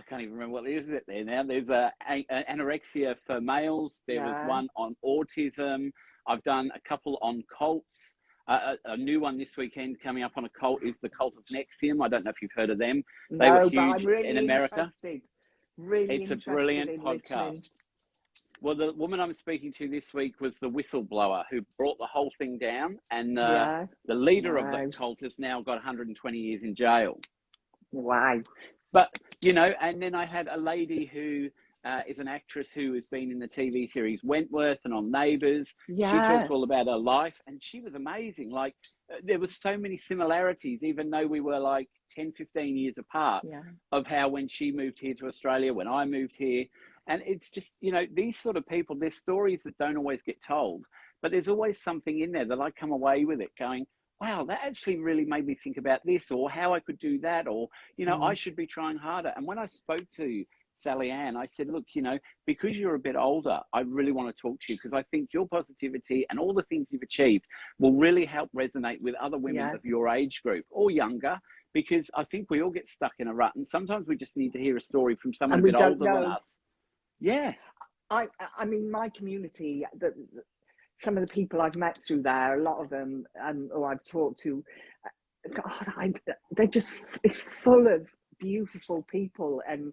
can't even remember what is it there now. There's anorexia for males. There was yeah. one on autism. I've done a couple on cults. A new one this weekend coming up on a cult is the cult of Nexium. I don't know if you've heard of them. They were No, but I'm huge in really America. really It's a interested brilliant in podcast. listening. Well, the woman I'm speaking to this week was the whistleblower who brought the whole thing down, and Yeah. the leader of Wow. that cult has now got 120 years in jail. Wow. But, you know, and then I had a lady who is an actress who has been in the TV series Wentworth and on Neighbours. Yeah. She talked all about her life, and she was amazing. Like, there was so many similarities, even though we were like 10, 15 years apart, Yeah. of how when she moved here to Australia, when I moved here. And it's just, you know, these sort of people, there's stories that don't always get told, but there's always something in there that I come away with it going, wow, that actually really made me think about this, or how I could do that, or, you know, I should be trying harder. And when I spoke to Sally Ann, I said, look, you know, because you're a bit older, I really want to talk to you because I think your positivity and all the things you've achieved will really help resonate with other women of your age group or younger, because I think we all get stuck in a rut. And sometimes we just need to hear a story from someone a bit older than us. Yeah. I mean, my community, some of the people I've met through there, a lot of them, or I've talked to, God, they're just, it's full of beautiful people, and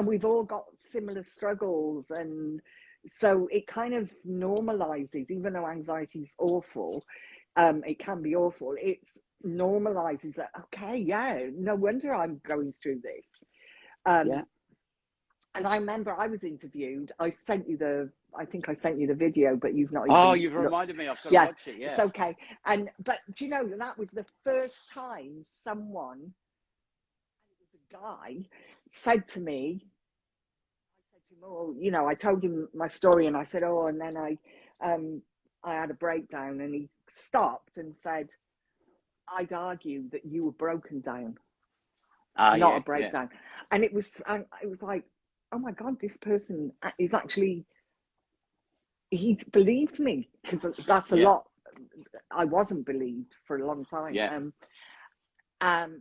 we've all got similar struggles, and so it kind of normalizes, even though anxiety is awful, it can be awful, it's normalizes that, okay, yeah, no wonder I'm going through this. Yeah. And I remember I was interviewed. I think I sent you the video, but you've not. Oh, you've reminded me. I've got to watch it. Yeah, it's okay. But do you know that was the first time someone, it was a guy, said to me. I said to him, "Oh, you know," I told him my story, and I said, "Oh," and then I had a breakdown, and he stopped and said, "I'd argue that you were broken down, not a breakdown," and it was like, oh my God, this person is actually, he believes me, because that's a lot. I wasn't believed for a long time.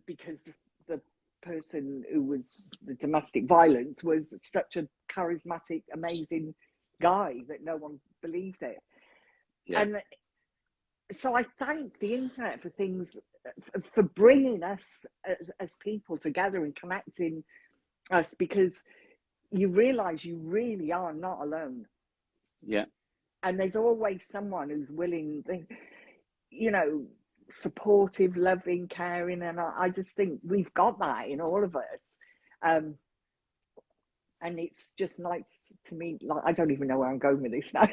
Because the person who was the domestic violence was such a charismatic, amazing guy that no one believed it. Yeah. And so I thank the internet for things, for bringing us as people together and connecting us, because you realize you really are not alone. Yeah. And there's always someone who's willing, you know, supportive, loving, caring. And I just think we've got that in all of us. And it's just nice to me. Like, I don't even know where I'm going with this now.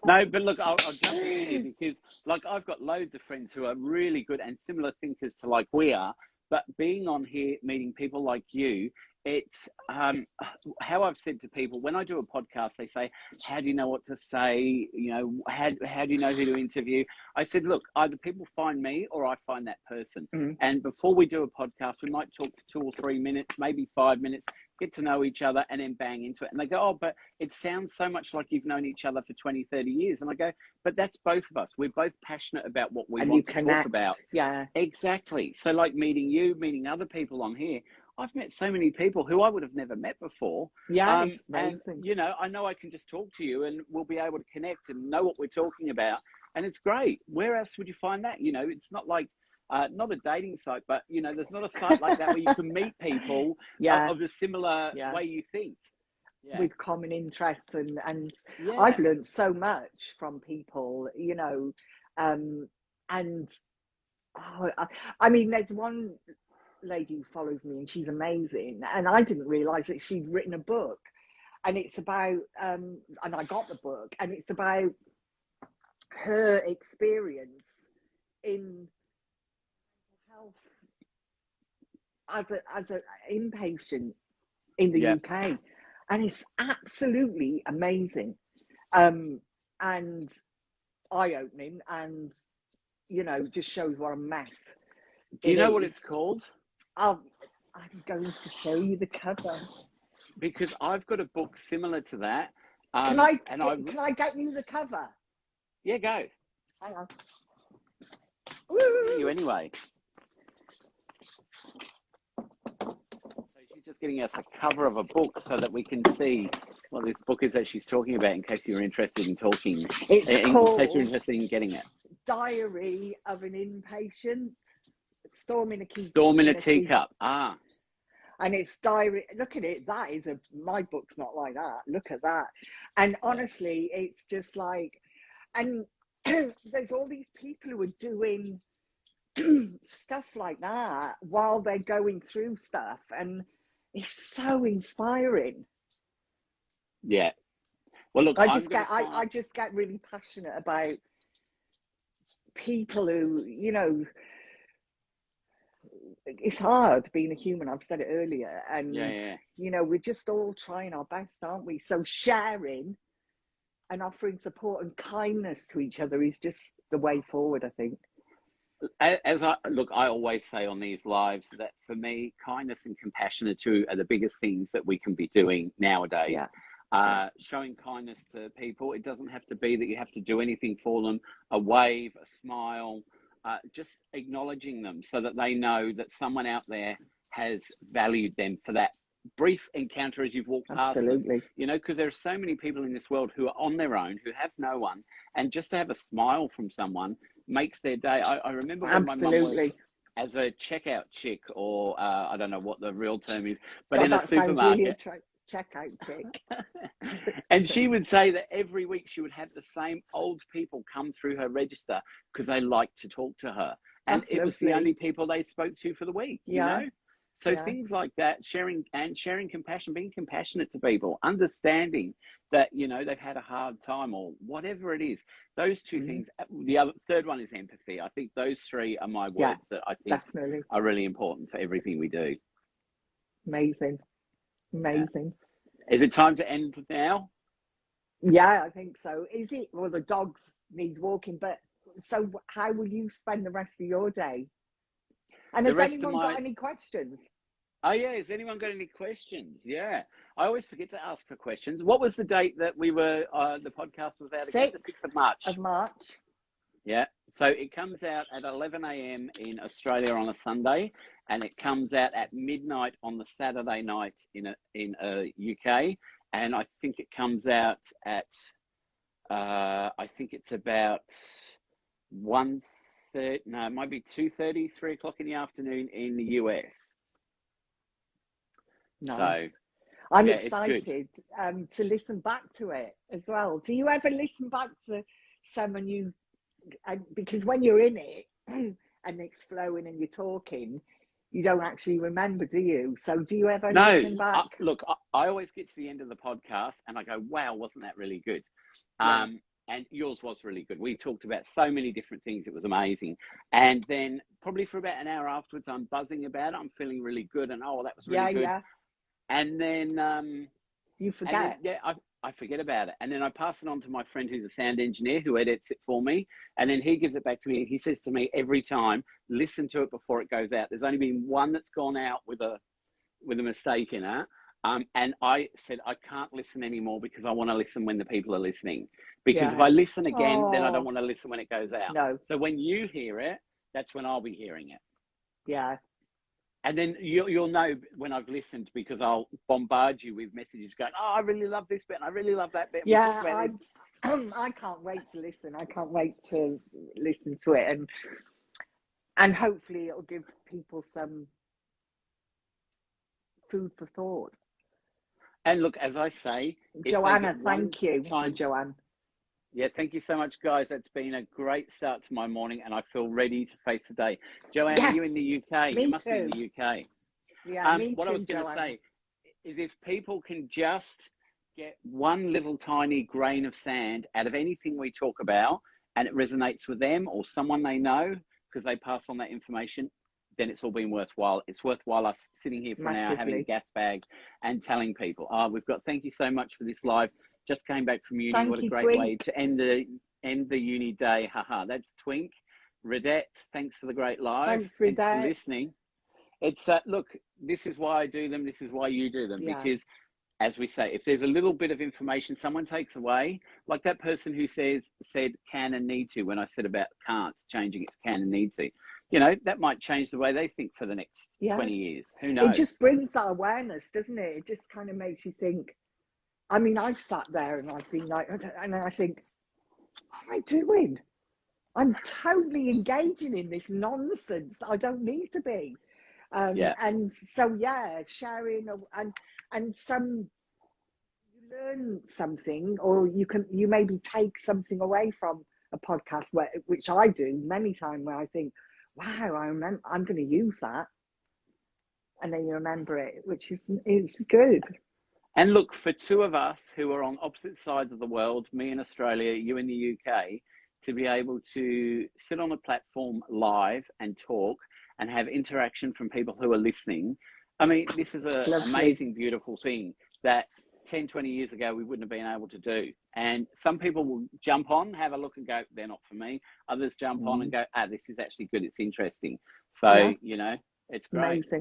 No, but look, I'll jump in here because, like, I've got loads of friends who are really good and similar thinkers to like we are. But being on here, meeting people like you, it's how I've said to people when I do a podcast, they say, how do you know what to say? You know, how do you know who to interview? I said, look, either people find me or I find that person. And before we do a podcast, we might talk for 2 or 3 minutes, maybe 5 minutes, get to know each other and then bang into it. And they go, oh, but it sounds so much like you've known each other for 20, 30 years. And I go, but that's both of us. We're both passionate about what we want to talk about. Yeah, exactly. So like meeting you, meeting other people on here, I've met so many people who I would have never met before. Yeah, it's amazing. And, you know, I know I can just talk to you and we'll be able to connect and know what we're talking about. And it's great. Where else would you find that? You know, it's not like not a dating site, but you know, there's not a site like that where you can meet people Yeah, of a similar yeah. way you think. Yeah. With common interests, and Yeah. I've learned so much from people, you know, and I mean, there's one lady who follows me, and she's amazing, and I didn't realize that she'd written a book, and it's about and I got the book, and it's about her experience in health as a inpatient in the Yeah. UK, and it's absolutely amazing, and eye-opening, and you know, just shows what a mess. Do you know what it's called? I'm going to show you the cover. Because I've got a book similar to that. Can I get you the cover? Yeah, go. Hang on. You anyway. So she's just getting us a cover of a book so that we can see what this book is that she's talking about, in case you're interested in talking. It's called in case you're interested in getting it. Diary of an Inpatient. Storm in a Teacup. Ah. And it's diary. Look at it. That is my book's not like that. Look at that. And honestly, it's just like, and there's all these people who are doing stuff like that while they're going through stuff, and it's so inspiring. Yeah. Well, look, I just get really passionate about people who, you know, it's hard being a human. I've said it earlier, and you know, we're just all trying our best, aren't we? So sharing and offering support and kindness to each other is just the way forward, I think. I always say on these lives that for me, kindness and compassion are two of the biggest things that we can be doing nowadays. Yeah. Showing kindness to people, it doesn't have to be that you have to do anything for them. A wave, a smile, just acknowledging them so that they know that someone out there has valued them for that brief encounter as you've walked past them. You know, because there are so many people in this world who are on their own, who have no one, and just to have a smile from someone makes their day. I remember when my mum was as a checkout chick, or I don't know what the real term is, but in a supermarket. Checkout chick. And she would say that every week she would have the same old people come through her register because they liked to talk to her. And it was the only people they spoke to for the week, you know? So things like that, sharing compassion, being compassionate to people, understanding that, you know, they've had a hard time or whatever it is. Those two things. The third one is empathy. I think those three are my words that I think are really important for everything we do. Amazing. Yeah. Is it time to end now? Yeah, I think so. Is it? Well, the dogs need walking, but so how will you spend the rest of your day? And has anyone got any questions? Oh yeah, has anyone got any questions? Yeah, I always forget to ask for questions. What was the date that we were? The podcast was out again? The 6th of March. Of March. Yeah, so it comes out at 11 a.m. in Australia on a Sunday, and it comes out at midnight on the Saturday night in UK, and I think it comes out at I think it's about 1:30. No, it might be 2:30, 3 o'clock in the afternoon in the US. Nice. So I'm excited to listen back to it as well. Do you ever listen back to someone you? Because when you're in it and it's flowing and you're talking, you don't actually remember, do you? So do you ever listen back? Look, I always get to the end of the podcast and I go, wow, wasn't that really good? And yours was really good. We talked about so many different things. It was amazing. And then probably for about an hour afterwards, I'm buzzing about it. I'm feeling really good. And, oh, that was really good. Yeah. And then... you forget. I forget about it. And then I pass it on to my friend who's a sound engineer who edits it for me. And then he gives it back to me. And he says to me every time, listen to it before it goes out. There's only been one that's gone out with a mistake in it. And I said, I can't listen anymore because I want to listen when the people are listening. Because if I listen again, then I don't want to listen when it goes out. No. So when you hear it, that's when I'll be hearing it. Yeah. And then you'll know when I've listened because I'll bombard you with messages going, oh, I really love this bit and I really love that bit. Yeah, I can't wait to listen. I can't wait to listen to it. And And hopefully it'll give people some food for thought. And look, as I say, Joanna, thank you. time, Joanne. Yeah, thank you so much, guys. It's been a great start to my morning, and I feel ready to face the day. Joanne, Yes, are you in the UK? me You must too. be in the UK. Yeah, me What too, I was going to Joanne. say is if people can just get one little tiny grain of sand out of anything we talk about, and it resonates with them or someone they know because they pass on that information, then it's all been worthwhile. It's worthwhile us sitting here for an hour having a gas bag and telling people, thank you so much for this live. Just came back from uni. Thank What a you, great Twink. way to end the uni day. Haha, that's Twink. Redette, thanks for the great live. Thanks, Redette. And for listening. It's look, this is why I do them. This is why you do them, because as we say, if there's a little bit of information someone takes away, like that person who said can and need to, when I said about can't, changing it to can and need to, that might change the way they think for the next 20 years. Who knows? It just brings that awareness, doesn't it? It just kind of makes you think. I mean, I've sat there and I've been like, and I think, what am I doing? I'm totally engaging in this nonsense that I don't need to be. And so, sharing and some, you learn something, or you maybe take something away from a podcast, which I do many times, where I think, wow, I'm going to use that. And then you remember it, which is good. And look, for two of us who are on opposite sides of the world, me in Australia, you in the UK, to be able to sit on a platform live and talk and have interaction from people who are listening. I mean, this is an amazing, beautiful thing that 10, 20 years ago, we wouldn't have been able to do. And some people will jump on, have a look and go, they're not for me. Others jump on and go, this is actually good. It's interesting. So, it's great. Amazing.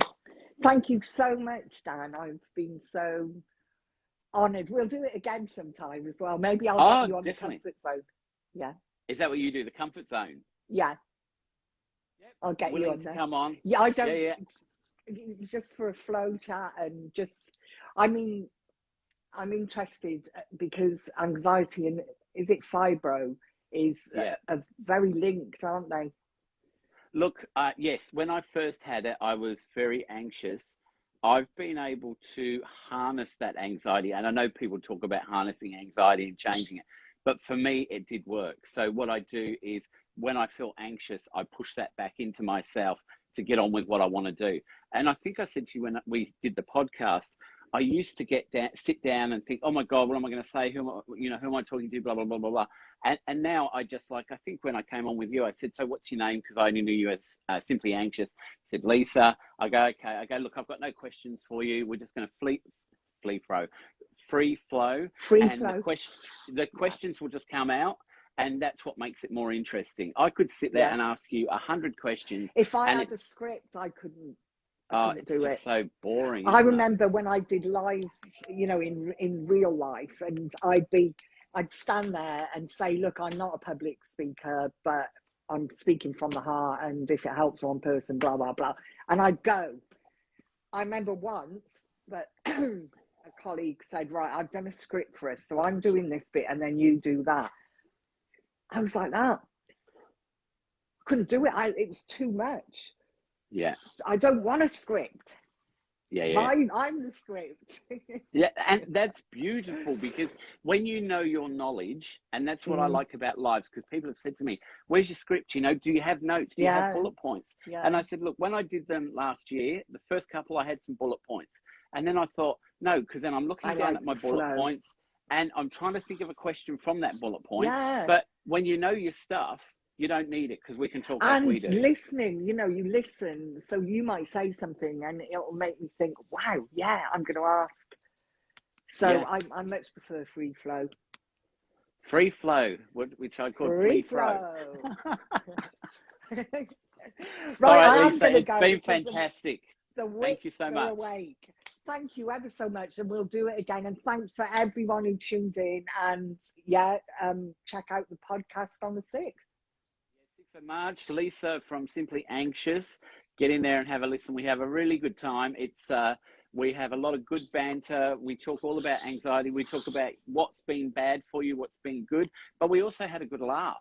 Thank you so much, Dan. I've been so honoured. We'll do it again sometime as well. Maybe I'll get you on definitely. The comfort zone. Yeah. Is that what you do, the comfort zone? Yeah. Yep. I'll get you on there. Come on. Yeah, I don't. Yeah. Just for a flow chat and I'm interested because anxiety and is it fibro is very linked, aren't they? Look, yes, when I first had it, I was very anxious. I've been able to harness that anxiety. And I know people talk about harnessing anxiety and changing it, but for me, it did work. So what I do is when I feel anxious, I push that back into myself to get on with what I want to do. And I think I said to you when we did the podcast, I used to sit down and think, oh my God, what am I going to say? Who am I talking to? Blah, blah, blah, blah, blah. And now I just I think when I came on with you, I said, so what's your name? Because I only knew you as Simply Anxious. I said, Lisa. I go, okay. I go, look, I've got no questions for you. We're just going to free flow. The questions will just come out. And that's what makes it more interesting. I could sit there and ask you 100 questions. If I had a script, I couldn't do it. So boring. I remember when I did live, in real life, and I'd stand there and say, look, I'm not a public speaker, but I'm speaking from the heart, and if it helps one person, blah, blah, blah. And I'd go. I remember once that a colleague said, right, I've done a script for us, so I'm doing this bit, and then you do that. I was like that. Couldn't do it. It was too much. Yeah. I don't want a script. Yeah. I'm the script. Yeah, and that's beautiful because when you know your knowledge, and that's what I like about lives, because people have said to me, where's your script? Do you have notes? Do you have bullet points? Yeah. And I said, look, when I did them last year, the first couple I had some bullet points. And then I thought, no, because then I'm looking down at my bullet points and I'm trying to think of a question from that bullet point. Yeah. But when you know your stuff, you don't need it because we can talk like we do. And listening, you listen. So you might say something and it'll make me think, wow, yeah, I'm going to ask. So I much prefer free flow. Free flow, which I call free flow. Right, all right, Lisa, it's been fantastic. Thank you so much. Awake. Thank you ever so much, and we'll do it again. And thanks for everyone who tuned in. And check out the podcast on the 6th. 6th of March, Lisa from Simply Anxious. Get in there and have a listen. We have a really good time. We have a lot of good banter. We talk all about anxiety. We talk about what's been bad for you, what's been good, but we also had a good laugh.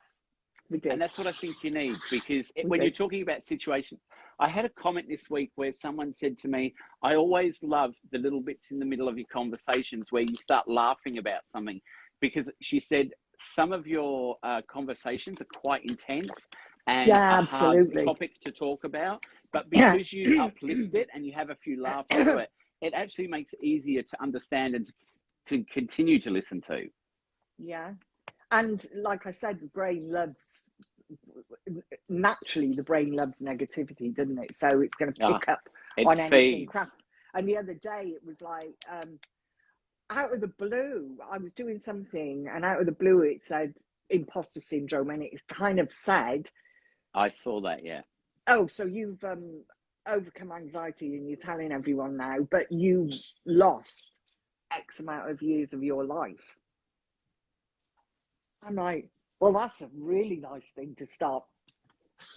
We did. And that's what I think you need, because We when did. you're talking about situations, I had a comment this week where someone said to me, I always love the little bits in the middle of your conversations where you start laughing about something, because she said some of your conversations are quite intense and Yeah, a hard absolutely. topic to talk about, but because you uplift it and you have a few laughs through it, it actually makes it easier to understand and to continue to listen to. Yeah. And like I said, naturally the brain loves negativity, doesn't it? So it's going to pick up It on anything feeds. crap. And the other day it was like, out of the blue, I was doing something, and out of the blue it said imposter syndrome, and it kind of said, I saw that, yeah. oh, so you've overcome anxiety and you're telling everyone now, but you've lost X amount of years of your life. I'm like, well, that's a really nice thing to start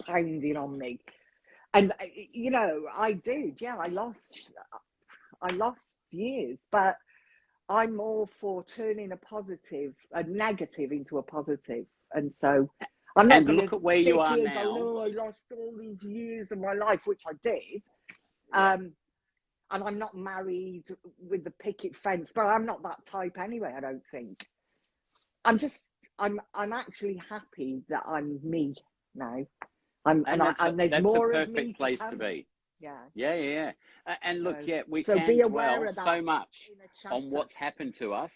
pounding on me. And you know, I did, yeah, I lost years, but I'm all for turning a negative into a positive. And so I'm not going look to at where sit you are here now. and go, oh, I lost all these years of my life, which I did. And I'm not married with the picket fence, but I'm not that type anyway, I don't think. I'm actually happy that I'm me now. And there's more of me place to come. to be. Yeah. And look, we so can be aware dwell of that so much in a chapter. on what's happened to us,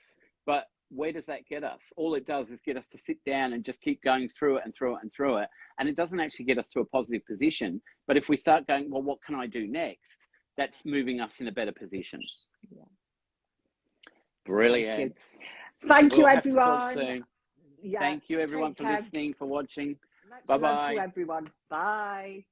but where does that get us? All it does is get us to sit down and just keep going through it and through it and through it. And it doesn't actually get us to a positive position. But if we start going, well, what can I do next? That's moving us in a better position. Yeah. Brilliant. Thank you, We'll have to talk everyone. soon. Yeah, Thank you, everyone, for listening, for watching. Much Bye-bye. love to everyone. Bye.